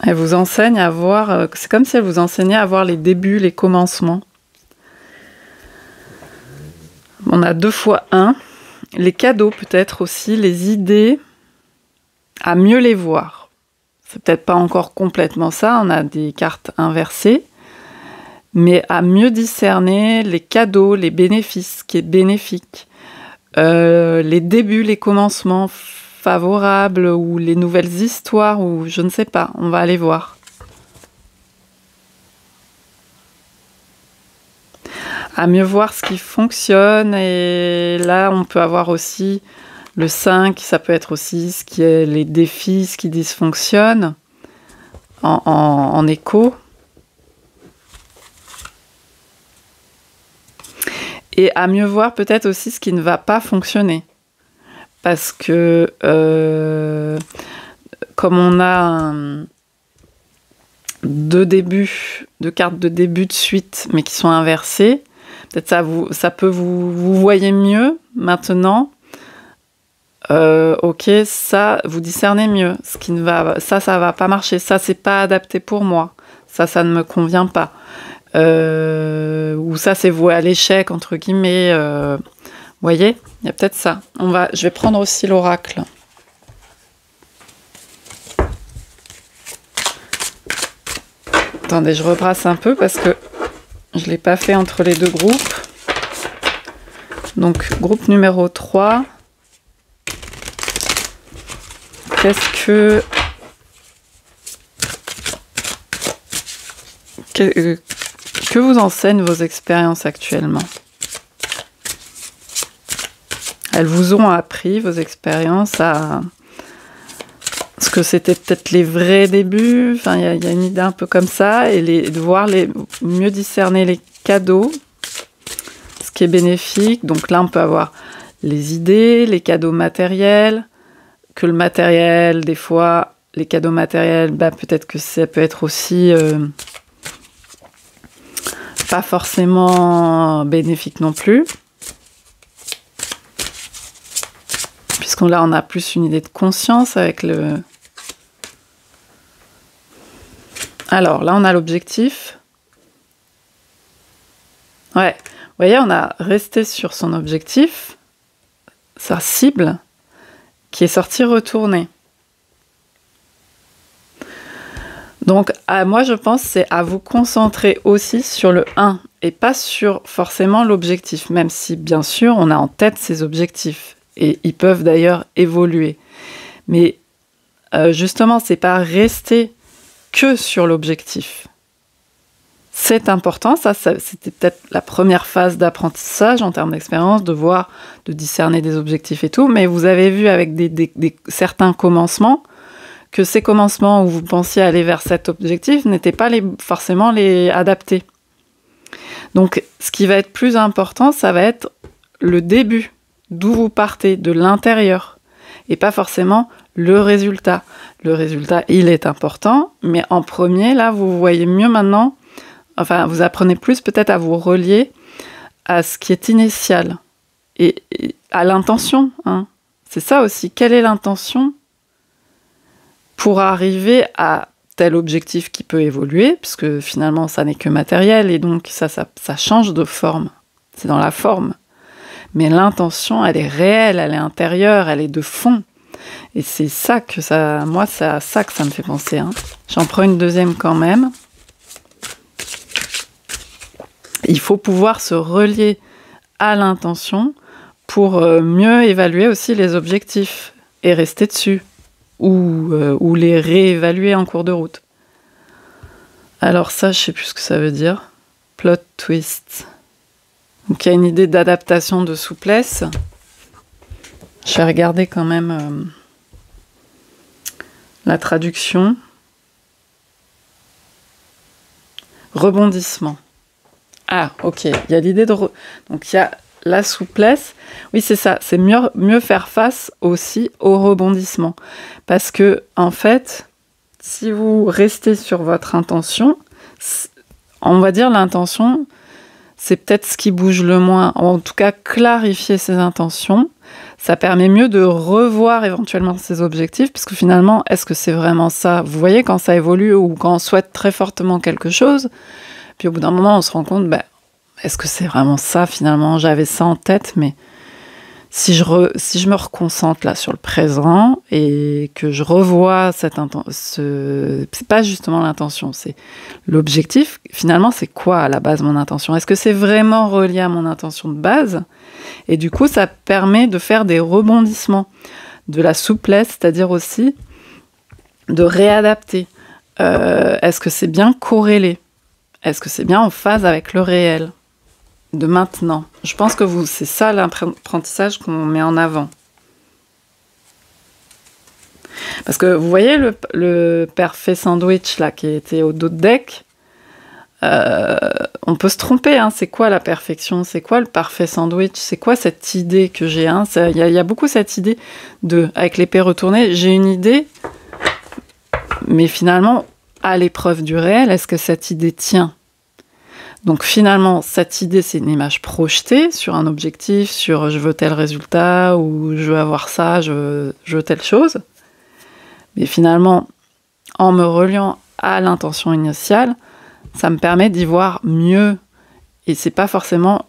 Elle vous enseigne à voir... C'est comme si elle vous enseignait à voir les débuts, les commencements. On a 2 fois 1. Les cadeaux peut-être aussi, les idées, à mieux les voir. C'est peut-être pas encore complètement ça, on a des cartes inversées, mais à mieux discerner les cadeaux, les bénéfices, ce qui est bénéfique, les débuts, les commencements favorables, ou les nouvelles histoires, ou je ne sais pas, on va aller voir. À mieux voir ce qui fonctionne, et là on peut avoir aussi le 5, ça peut être aussi ce qui est les défis, ce qui dysfonctionne en écho. Et à mieux voir peut-être aussi ce qui ne va pas fonctionner. Parce que comme on a 2 cartes de début de suite, mais qui sont inversées, peut-être ça peut vous voyez mieux maintenant. Ok, ça, vous discernez mieux. Ce qui ne va, ça va pas marcher. Ça, c'est pas adapté pour moi. Ça ne me convient pas. Ou ça, c'est voué à l'échec, entre guillemets. Vous voyez, il y a peut-être ça. Je vais prendre aussi l'oracle. Attendez, je rebrasse un peu parce que je l'ai pas fait entre les 2 groupes. Donc, groupe numéro 3. Qu'est-ce que vous enseignent vos expériences actuellement? Elles vous ont appris, vos expériences, à ce que c'était peut-être les vrais débuts. Enfin, il y a une idée un peu comme ça, et de voir mieux discerner les cadeaux, ce qui est bénéfique. Donc là, on peut avoir les idées, les cadeaux matériels, que le matériel, des fois, les cadeaux matériels, peut-être que ça peut être aussi pas forcément bénéfique non plus. Puisqu'on là, on a plus une idée de conscience avec le... Alors, là, on a l'objectif. Ouais, vous voyez, on a resté sur son objectif, sa cible, qui est sorti retourner. Donc, moi, je pense c'est à vous concentrer aussi sur le 1 et pas sur forcément l'objectif, même si, bien sûr, on a en tête ces objectifs et ils peuvent d'ailleurs évoluer. Mais justement, c'est pas rester que sur l'objectif. C'est important, ça c'était peut-être la première phase d'apprentissage en termes d'expérience, de voir, de discerner des objectifs et tout, mais vous avez vu avec certains commencements que ces commencements où vous pensiez aller vers cet objectif n'étaient pas forcément les adaptés. Donc, ce qui va être plus important, ça va être le début, d'où vous partez, de l'intérieur, et pas forcément le résultat. Le résultat, il est important, mais en premier, là, vous voyez mieux maintenant. Enfin, vous apprenez plus peut-être à vous relier à ce qui est initial et à l'intention. Hein. C'est ça aussi. Quelle est l'intention pour arriver à tel objectif qui peut évoluer, puisque finalement, ça n'est que matériel et donc ça change de forme. C'est dans la forme. Mais l'intention, elle est réelle, elle est intérieure, elle est de fond. Et c'est ça que moi, c'est à ça que ça me fait penser. Hein. J'en prends une deuxième quand même. Il faut pouvoir se relier à l'intention pour mieux évaluer aussi les objectifs et rester dessus ou les réévaluer en cours de route. Alors ça, je sais plus ce que ça veut dire. Plot twist. Donc il y a une idée d'adaptation, de souplesse. Je vais regarder quand même la traduction. Rebondissement. Ah, ok. Il y a l'idée de... Donc, il y a la souplesse, oui, c'est ça. C'est mieux faire face aussi au rebondissement. Parce que, en fait, si vous restez sur votre intention, on va dire l'intention, c'est peut-être ce qui bouge le moins. En tout cas, clarifier ses intentions, ça permet mieux de revoir éventuellement ses objectifs, puisque finalement, est-ce que c'est vraiment ça? Vous voyez, quand ça évolue ou quand on souhaite très fortement quelque chose, puis au bout d'un moment, on se rend compte, est-ce que c'est vraiment ça finalement? J'avais ça en tête, mais si je me reconcentre là sur le présent et que je revois c'est pas justement l'intention, c'est l'objectif. Finalement, c'est quoi à la base mon intention? Est-ce que c'est vraiment relié à mon intention de base? Et du coup, ça permet de faire des rebondissements, de la souplesse, c'est-à-dire aussi de réadapter. Est-ce que c'est bien corrélé? Est-ce que c'est bien en phase avec le réel de maintenant? Je pense que c'est ça l'apprentissage qu'on met en avant. Parce que vous voyez le parfait sandwich là qui était au dos de deck, on peut se tromper, hein. C'est quoi la perfection? C'est quoi le parfait sandwich? C'est quoi cette idée que j'ai? Il y a beaucoup cette idée avec l'épée retournée, j'ai une idée, mais finalement, à l'épreuve du réel, est-ce que cette idée tient? Donc finalement, cette idée, c'est une image projetée sur un objectif, sur je veux tel résultat, ou je veux avoir ça, je veux telle chose. Mais finalement, en me reliant à l'intention initiale, ça me permet d'y voir mieux. Et c'est pas forcément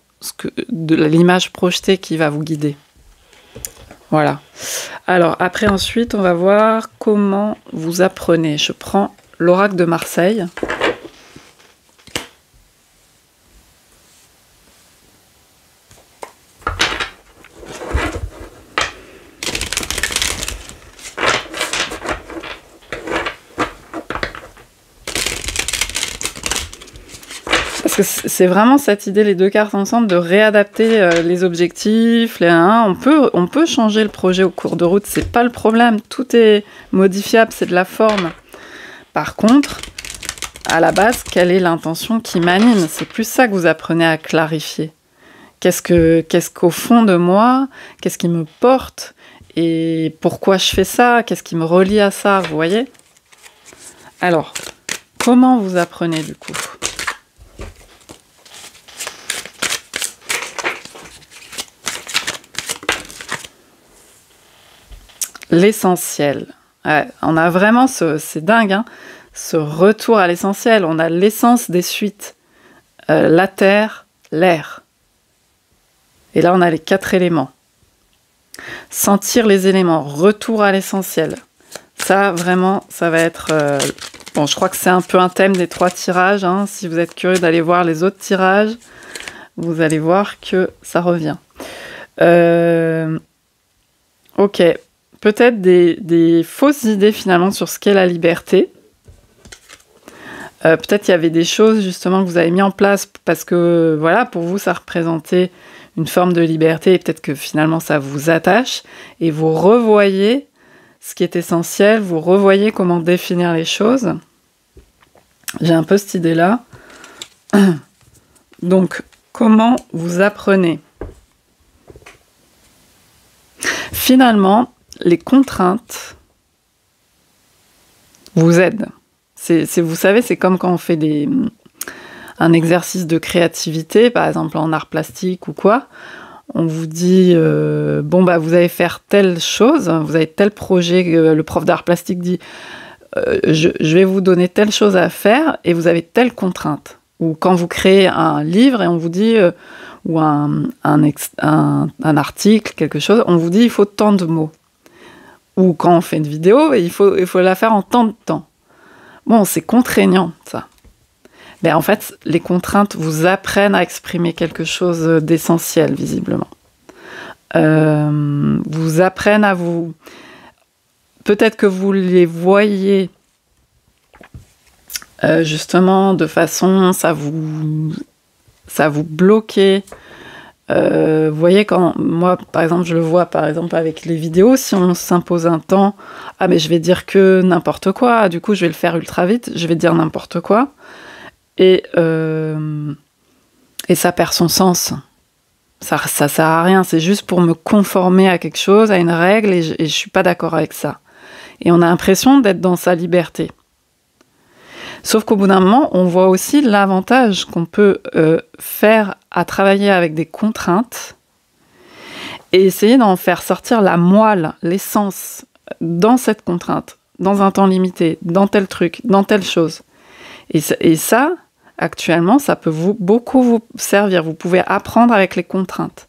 de l'image projetée qui va vous guider. Voilà. Alors après, ensuite, on va voir comment vous apprenez. Je prends l'oracle de Marseille. Parce que c'est vraiment cette idée, les deux cartes ensemble, de réadapter les objectifs. On peut changer le projet au cours de route, c'est pas le problème. Tout est modifiable, c'est de la forme. Par contre, à la base, quelle est l'intention qui m'anime? C'est plus ça que vous apprenez à clarifier. Qu'est-ce qu'au fond de moi, qu'est-ce qui me porte? Et pourquoi je fais ça? Qu'est-ce qui me relie à ça? Vous voyez? Alors, comment vous apprenez du coup? L'essentiel. Ouais, on a vraiment c'est dingue, hein, ce retour à l'essentiel. On a l'essence des suites. La terre, l'air. Et là, on a les 4 éléments. Sentir les éléments. Retour à l'essentiel. Ça, vraiment, ça va être... je crois que c'est un peu un thème des 3 tirages. Hein. Si vous êtes curieux d'aller voir les autres tirages, vous allez voir que ça revient. Ok. Peut-être des fausses idées finalement sur ce qu'est la liberté. Peut-être il y avait des choses justement que vous avez mis en place parce que voilà, pour vous ça représentait une forme de liberté et peut-être que finalement ça vous attache et vous revoyez ce qui est essentiel, vous revoyez comment définir les choses. J'ai un peu cette idée-là. Donc, comment vous apprenez? Finalement, les contraintes vous aident. Vous savez, c'est comme quand on fait un exercice de créativité, par exemple en art plastique ou quoi. On vous dit, vous allez faire telle chose, vous avez tel projet, le prof d'art plastique dit, je vais vous donner telle chose à faire et vous avez telle contrainte. Ou quand vous créez un livre et on vous dit, ou un article, quelque chose, on vous dit, il faut tant de mots. Ou quand on fait une vidéo, il faut la faire en tant de temps. Bon, c'est contraignant, ça. Mais en fait, les contraintes vous apprennent à exprimer quelque chose d'essentiel, visiblement. Vous apprennent à vous... Peut-être que vous les voyez justement de façon... Ça vous bloquait. Vous voyez, quand moi, par exemple, je le vois par exemple avec les vidéos, si on s'impose un temps, mais je vais dire que n'importe quoi, du coup je vais le faire ultra vite, je vais dire n'importe quoi, et ça perd son sens. Ça sert à rien, c'est juste pour me conformer à quelque chose, à une règle, et je suis pas d'accord avec ça. Et on a l'impression d'être dans sa liberté. Sauf qu'au bout d'un moment, on voit aussi l'avantage qu'on peut faire à travailler avec des contraintes et essayer d'en faire sortir la moelle, l'essence, dans cette contrainte, dans un temps limité, dans tel truc, dans telle chose. Et ça, actuellement, ça peut beaucoup vous servir. Vous pouvez apprendre avec les contraintes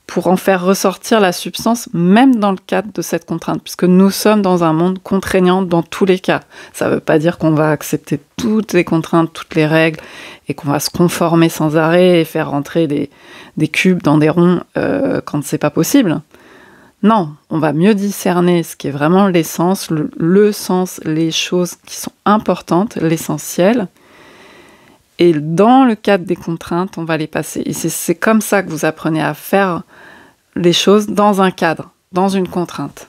pour en faire ressortir la substance, même dans le cadre de cette contrainte, puisque nous sommes dans un monde contraignant dans tous les cas. Ça ne veut pas dire qu'on va accepter toutes les contraintes, toutes les règles, et qu'on va se conformer sans arrêt et faire rentrer des cubes dans des ronds quand c'est pas possible. Non, on va mieux discerner ce qui est vraiment l'essence, le sens, les choses qui sont importantes, l'essentiel. Et dans le cadre des contraintes, on va les passer. Et c'est comme ça que vous apprenez à faire les choses dans un cadre, dans une contrainte.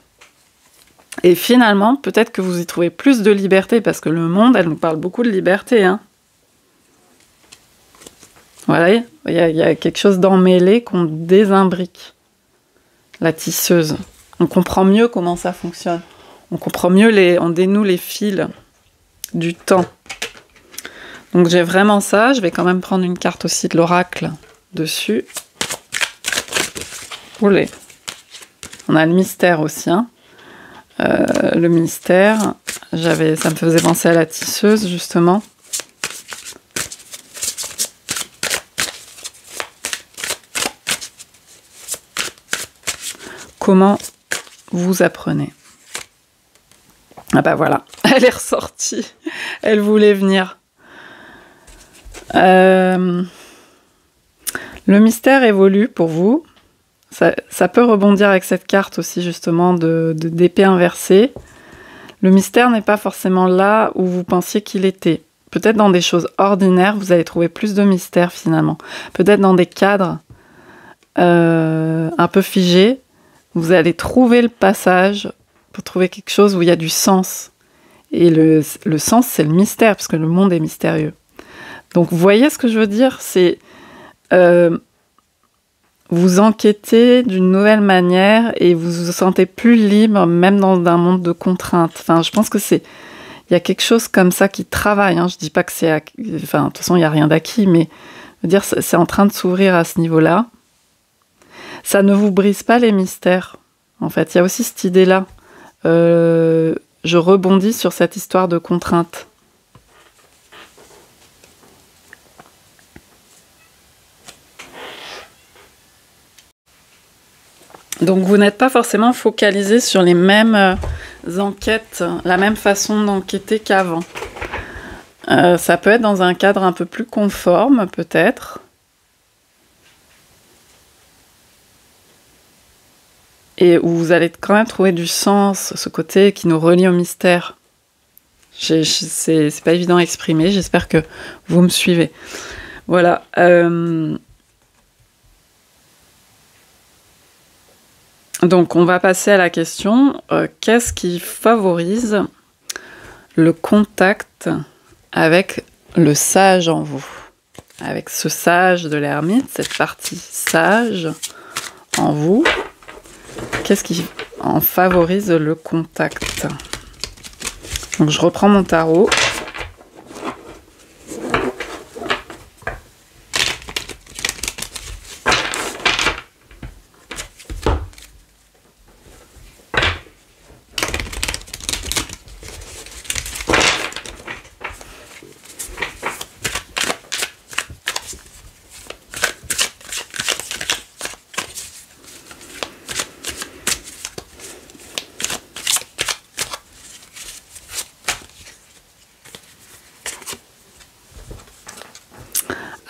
Et finalement, peut-être que vous y trouvez plus de liberté, parce que le monde, elle nous parle beaucoup de liberté. Hein. Voilà, il y a quelque chose d'emmêlé qu'on désimbrique. La tisseuse. On comprend mieux comment ça fonctionne. On comprend mieux, on dénoue les fils du temps. Donc j'ai vraiment ça. Je vais quand même prendre une carte aussi de l'oracle dessus. Oulé. On a le mystère aussi. Hein. Le mystère, ça me faisait penser à la tisseuse justement. Comment vous apprenez? Ah bah voilà, elle est ressortie. Elle voulait venir. Le mystère évolue pour vous. Ça peut rebondir avec cette carte aussi justement d'épée inversée. Le mystère n'est pas forcément là où vous pensiez qu'il était. Peut-être dans des choses ordinaires, vous allez trouver plus de mystère finalement. Peut-être dans des cadres un peu figés, vous allez trouver le passage pour trouver quelque chose où il y a du sens. Et le sens, c'est le mystère, parce que le monde est mystérieux. Donc, vous voyez ce que je veux dire? C'est vous enquêtez d'une nouvelle manière et vous vous sentez plus libre, même dans un monde de contraintes. Enfin, je pense que il y a quelque chose comme ça qui travaille. Hein. Je dis pas que c'est... Enfin, de toute façon, il n'y a rien d'acquis, mais je veux dire, c'est en train de s'ouvrir à ce niveau-là. Ça ne vous brise pas les mystères. En fait, il y a aussi cette idée-là. Je rebondis sur cette histoire de contrainte. Donc, vous n'êtes pas forcément focalisé sur les mêmes enquêtes, la même façon d'enquêter qu'avant. Ça peut être dans un cadre un peu plus conforme, peut-être. Et où vous allez quand même trouver du sens, ce côté qui nous relie au mystère. C'est pas évident à exprimer, j'espère que vous me suivez. Voilà. Donc, on va passer à la question, qu'est-ce qui favorise le contact avec le sage en vous? Avec ce sage de l'ermite, cette partie sage en vous, qu'est-ce qui en favorise le contact? Donc, je reprends mon tarot.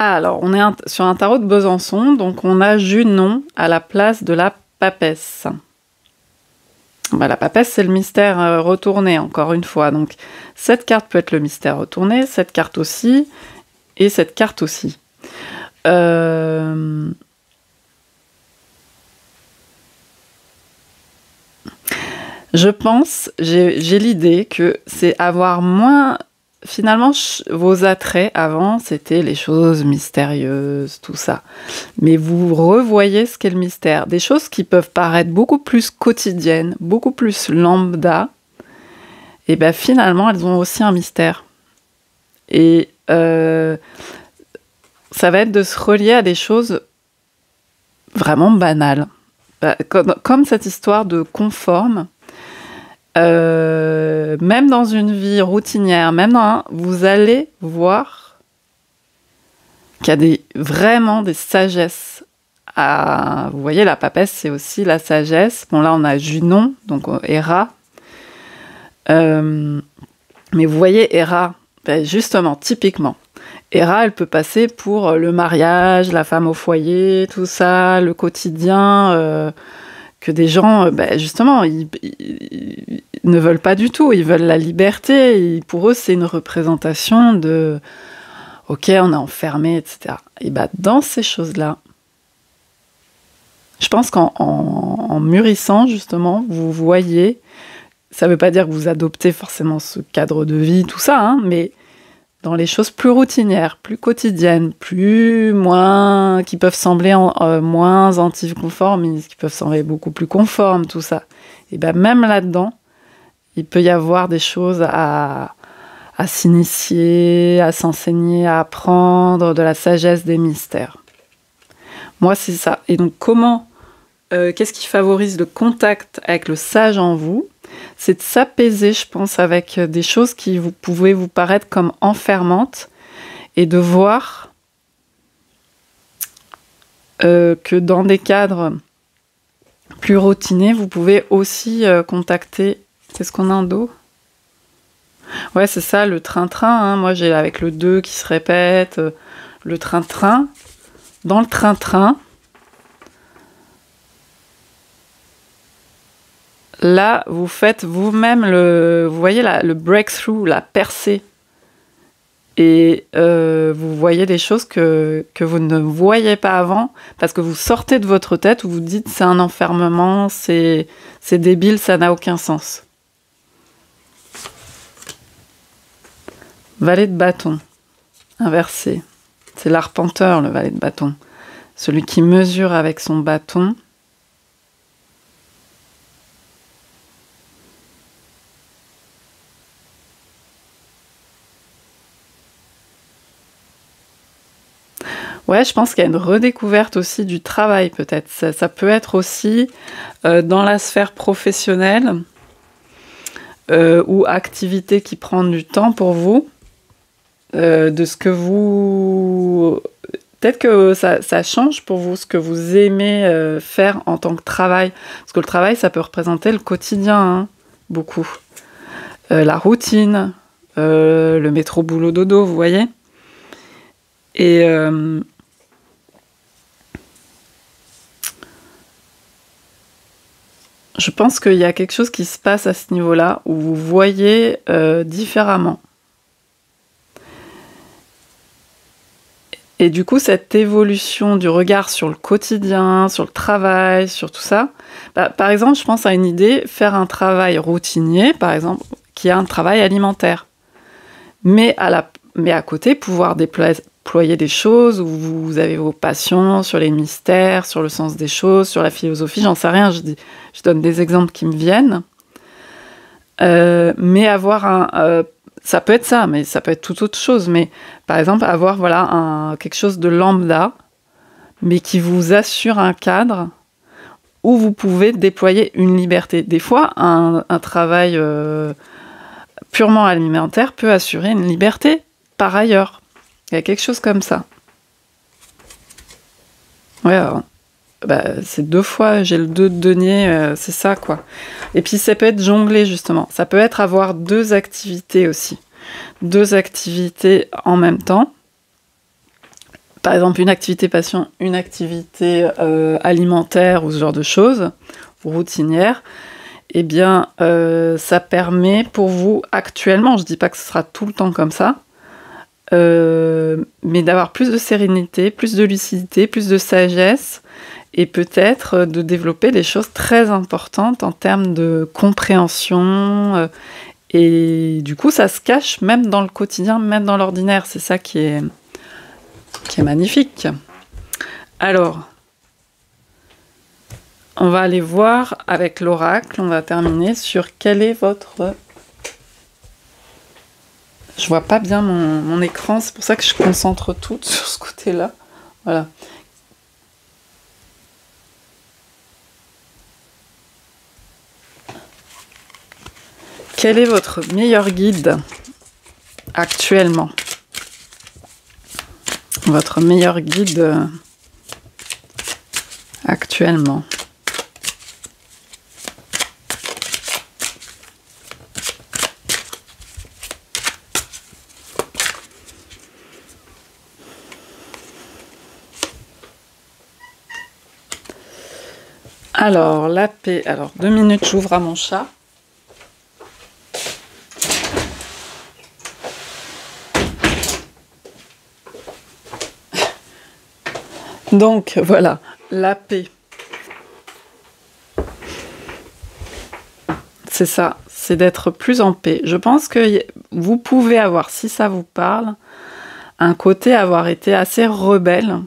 Alors, on est sur un tarot de Besançon, donc on a Junon à la place de la papesse. Bah, la papesse, c'est le mystère retourné, encore une fois. Donc, cette carte peut être le mystère retourné, cette carte aussi, et cette carte aussi. Je pense, j'ai l'idée que c'est avoir moins finalement, vos attraits avant, c'était les choses mystérieuses, tout ça. Mais vous revoyez ce qu'est le mystère. Des choses qui peuvent paraître beaucoup plus quotidiennes, beaucoup plus lambda, et bien finalement, elles ont aussi un mystère. Et ça va être de se relier à des choses vraiment banales. Comme cette histoire de conforme. Même dans une vie routinière, vous allez voir qu'il y a vraiment des sagesses. Vous voyez, la papesse, c'est aussi la sagesse. Bon, là, on a Junon, donc Héra. Mais vous voyez, Héra, justement, typiquement, Héra, elle peut passer pour le mariage, la femme au foyer, tout ça, le quotidien... que des gens, justement, ils ne veulent pas du tout, ils veulent la liberté. Pour eux, c'est une représentation de « ok, on est enfermé, etc. » Et dans ces choses-là, je pense qu'en mûrissant, justement, vous voyez, ça ne veut pas dire que vous adoptez forcément ce cadre de vie, tout ça, hein, mais dans les choses plus routinières, plus quotidiennes, qui peuvent sembler moins anticonformistes, qui peuvent sembler beaucoup plus conformes, tout ça. Et même là-dedans, il peut y avoir des choses à s'initier, à s'enseigner, à apprendre, de la sagesse des mystères. Moi, c'est ça. Et donc, qu'est-ce qui favorise le contact avec le sage en vous ? C'est de s'apaiser, je pense, avec des choses qui pouvaient vous paraître comme enfermantes et de voir que dans des cadres plus routiniers, vous pouvez aussi contacter... Qu'est-ce qu'on a en dos ? Ouais, c'est ça, le train-train. Hein. Moi, j'ai avec le 2 qui se répète, le train-train. Dans le train-train, là, vous faites vous-même vous voyez le breakthrough, la percée. Et vous voyez des choses que vous ne voyez pas avant, parce que vous sortez de votre tête, où vous dites c'est un enfermement, c'est débile, ça n'a aucun sens. Valet de bâton, inversé. C'est l'arpenteur, le valet de bâton. Celui qui mesure avec son bâton. Ouais, je pense qu'il y a une redécouverte aussi du travail, peut-être. Ça peut être aussi dans la sphère professionnelle ou activité qui prend du temps pour vous, de ce que vous... Peut-être que ça change pour vous, ce que vous aimez faire en tant que travail. Parce que le travail, ça peut représenter le quotidien, hein, beaucoup. La routine, le métro, boulot, dodo, vous voyez ? Et... je pense qu'il y a quelque chose qui se passe à ce niveau-là, où vous voyez différemment. Et du coup, cette évolution du regard sur le quotidien, sur le travail, sur tout ça, par exemple, je pense à une idée, faire un travail routinier, par exemple, qui est un travail alimentaire. Mais à côté, pouvoir déployer des choses où vous avez vos passions sur les mystères, sur le sens des choses, sur la philosophie, j'en sais rien, je donne des exemples qui me viennent. Mais avoir ça peut être ça, mais ça peut être toute autre chose. Mais par exemple, avoir quelque chose de lambda, mais qui vous assure un cadre où vous pouvez déployer une liberté. Des fois, un travail purement alimentaire peut assurer une liberté par ailleurs. Il y a quelque chose comme ça. Ouais, alors, c'est 2 fois, j'ai le 2 de denier, c'est ça, quoi. Et puis, ça peut être jongler, justement. Ça peut être avoir 2 activités aussi. 2 activités en même temps. Par exemple, une activité passion, une activité alimentaire ou ce genre de choses, ou routinière. Eh bien, ça permet pour vous, actuellement, je ne dis pas que ce sera tout le temps comme ça, mais d'avoir plus de sérénité, plus de lucidité, plus de sagesse, et peut-être de développer des choses très importantes en termes de compréhension Et du coup, ça se cache même dans le quotidien, même dans l'ordinaire. C'est ça qui est magnifique. Alors, on va aller voir avec l'oracle. On va terminer sur quel est votre... Je vois pas bien mon écran, c'est pour ça que je concentre tout sur ce côté-là. Voilà. Quel est votre meilleur guide actuellement? Votre meilleur guide actuellement. Alors, la paix. Alors, 2 minutes, j'ouvre à mon chat. Donc, voilà, la paix. C'est ça, c'est d'être plus en paix. Je pense que vous pouvez avoir, si ça vous parle, un côté avoir été assez rebelle.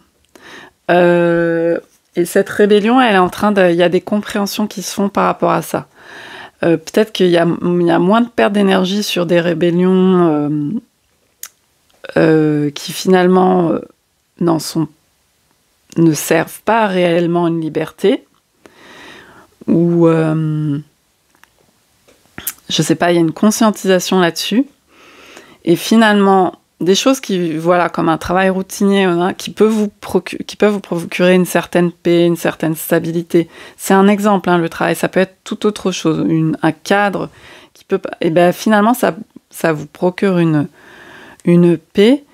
Et cette rébellion, elle est en train de... Il y a des compréhensions qui se font par rapport à ça. Peut-être qu'il y a moins de perte d'énergie sur des rébellions qui finalement ne servent pas réellement une liberté. Ou, je sais pas, il y a une conscientisation là-dessus. Et finalement, des choses qui, voilà, comme un travail routinier, qui peuvent vous procurer une certaine paix, une certaine stabilité. C'est un exemple, le travail, ça peut être tout autre chose, un cadre qui peut... Et ben finalement, ça vous procure une paix,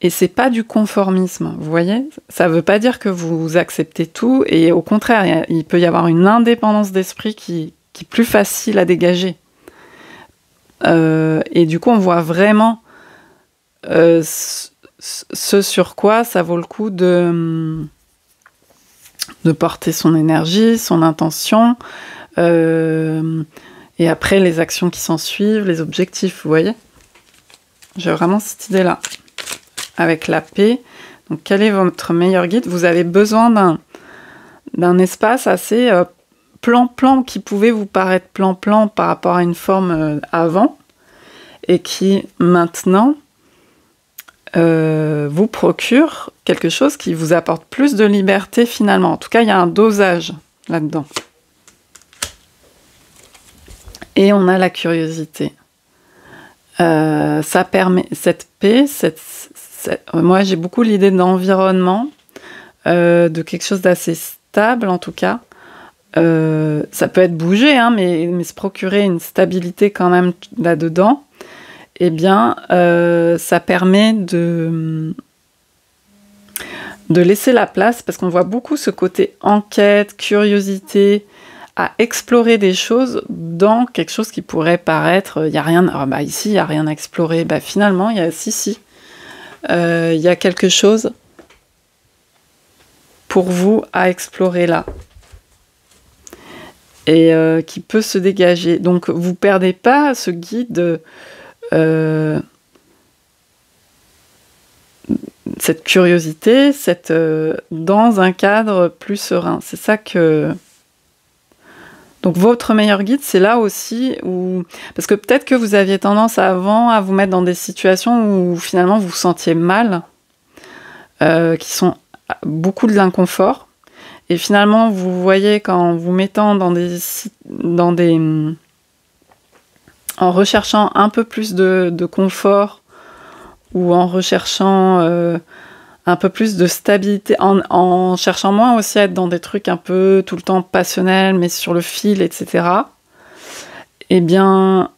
et c'est pas du conformisme, vous voyez? Ça veut pas dire que vous acceptez tout, et au contraire, il peut y avoir une indépendance d'esprit qui est plus facile à dégager. Et du coup, on voit vraiment ce sur quoi ça vaut le coup de porter son énergie, son intention, et après les actions qui s'en suivent, les objectifs, vous voyez. J'ai vraiment cette idée-là. Avec la paix. Donc, quel est votre meilleur guide? Vous avez besoin d'un espace assez plan-plan, qui pouvait vous paraître plan-plan par rapport à une forme avant, et qui maintenant vous procure quelque chose qui vous apporte plus de liberté finalement. En tout cas, il y a un dosage là-dedans. Et on a la curiosité. Ça permet cette paix, moi j'ai beaucoup l'idée d'environnement, de quelque chose d'assez stable en tout cas. Ça peut être bougé, mais se procurer une stabilité quand même là-dedans, eh bien, ça permet de laisser la place, parce qu'on voit beaucoup ce côté enquête, curiosité, à explorer des choses dans quelque chose qui pourrait paraître, il n'y a rien, ici il n'y a rien à explorer. Finalement, il y a il y a quelque chose pour vous à explorer là, et qui peut se dégager. Donc vous perdez pas ce guide, cette curiosité, dans un cadre plus serein. C'est ça que... Donc votre meilleur guide, c'est là aussi où... Parce que peut-être que vous aviez tendance avant à vous mettre dans des situations où finalement vous vous sentiez mal, qui sont beaucoup de l'inconfort. Et finalement, vous voyez, qu'en vous mettant en recherchant un peu plus de confort, ou en recherchant un peu plus de stabilité, en cherchant moins aussi à être dans des trucs un peu tout le temps passionnels, mais sur le fil, etc., eh bien,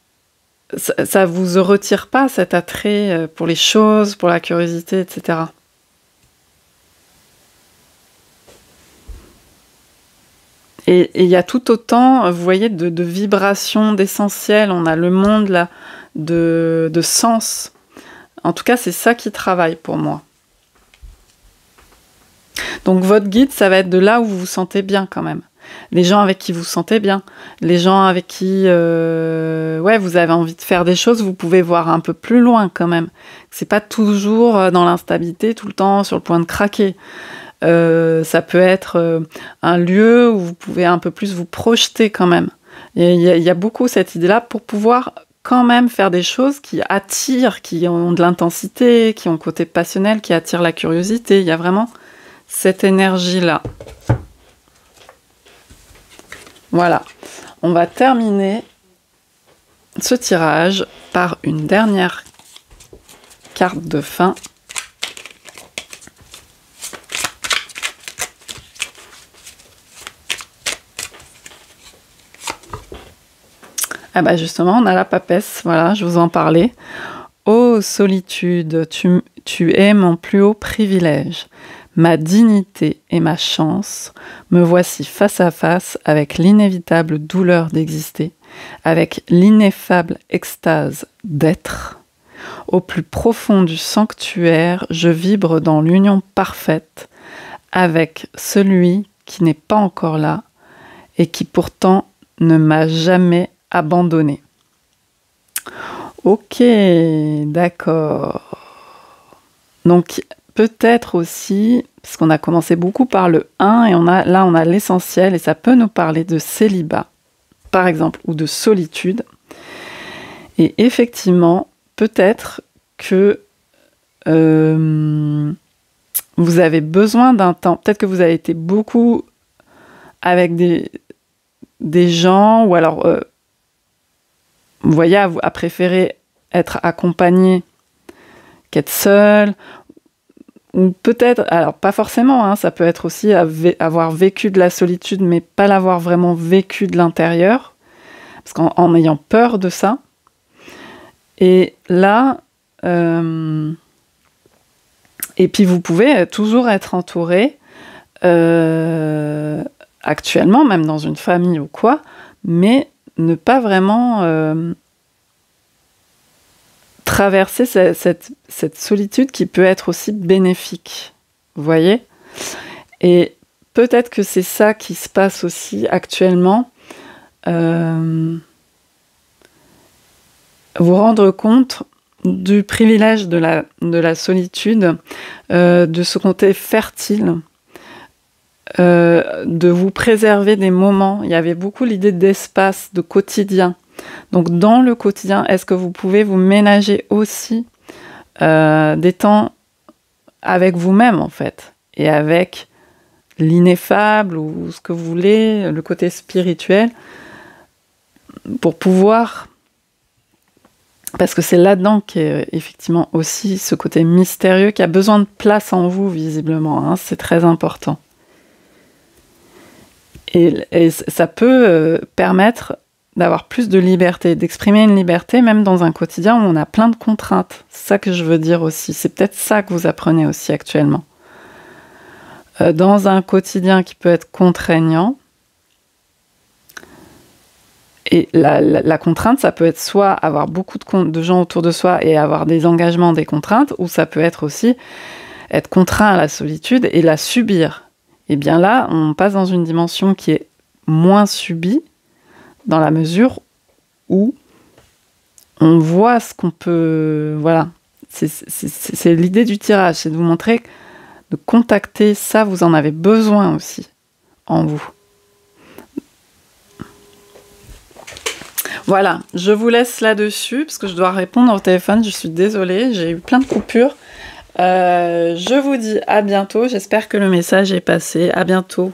ça vous retire pas cet attrait pour les choses, pour la curiosité, etc. Et il y a tout autant, vous voyez, de vibrations, d'essentiel. On a le monde là, de sens. En tout cas, c'est ça qui travaille pour moi. Donc votre guide, ça va être de là où vous vous sentez bien quand même. les gens avec qui vous vous sentez bien, les gens avec qui vous avez envie de faire des choses, vous pouvez voir un peu plus loin quand même. C'est pas toujours dans l'instabilité, tout le temps sur le point de craquer. Ça peut être un lieu où vous pouvez un peu plus vous projeter quand même. Il y a beaucoup cette idée-là pour pouvoir quand même faire des choses qui attirent, qui ont de l'intensité, qui ont un côté passionnel, qui attirent la curiosité. Il y a vraiment cette énergie-là. Voilà. On va terminer ce tirage par une dernière carte de fin. Ah bah justement, on a la papesse, voilà, je vous en parlais. Ô solitude, tu es mon plus haut privilège. Ma dignité et ma chance, me voici face à face avec l'inévitable douleur d'exister, avec l'ineffable extase d'être. Au plus profond du sanctuaire, je vibre dans l'union parfaite avec celui qui n'est pas encore là et qui pourtant ne m'a jamais abandonné. Ok, d'accord. Donc peut-être aussi, parce qu'on a commencé beaucoup par le 1 et on a l'essentiel et ça peut nous parler de célibat, par exemple, ou de solitude. Et effectivement, peut-être que vous avez besoin d'un temps, peut-être que vous avez été beaucoup avec des gens, ou alors vous voyez, à préférer être accompagné qu'être seul, ou peut-être, alors pas forcément, hein, ça peut être aussi avoir vécu de la solitude, mais pas l'avoir vraiment vécu de l'intérieur, parce qu'en ayant peur de ça. Et là, et puis vous pouvez toujours être entouré, actuellement, même dans une famille ou quoi, mais ne pas vraiment traverser cette solitude qui peut être aussi bénéfique. Vous voyez ? Et peut-être que c'est ça qui se passe aussi actuellement. Vous rendre compte du privilège de la solitude, de ce côté fertile, de vous préserver des moments. Il y avait beaucoup l'idée d'espace, de quotidien. Donc dans le quotidien, est-ce que vous pouvez vous ménager aussi des temps avec vous-même en fait, et avec l'ineffable ou ce que vous voulez, le côté spirituel, pour pouvoir... Parce que c'est là-dedans qu'est effectivement aussi ce côté mystérieux qui a besoin de place en vous, visiblement. Hein, c'est très important. Et ça peut permettre d'avoir plus de liberté, d'exprimer une liberté même dans un quotidien où on a plein de contraintes. C'est ça que je veux dire aussi. C'est peut-être ça que vous apprenez aussi actuellement. Dans un quotidien qui peut être contraignant, et la contrainte, ça peut être soit avoir beaucoup de gens autour de soi et avoir des engagements, des contraintes, ou ça peut être aussi être contraint à la solitude et la subir. Et bien là, on passe dans une dimension qui est moins subie, dans la mesure où on voit ce qu'on peut... Voilà, c'est l'idée du tirage, c'est de vous montrer, de contacter ça, vous en avez besoin aussi, en vous. Voilà, je vous laisse là-dessus, parce que je dois répondre au téléphone, je suis désolée, j'ai eu plein de coupures. Je vous dis à bientôt, j'espère que le message est passé, à bientôt.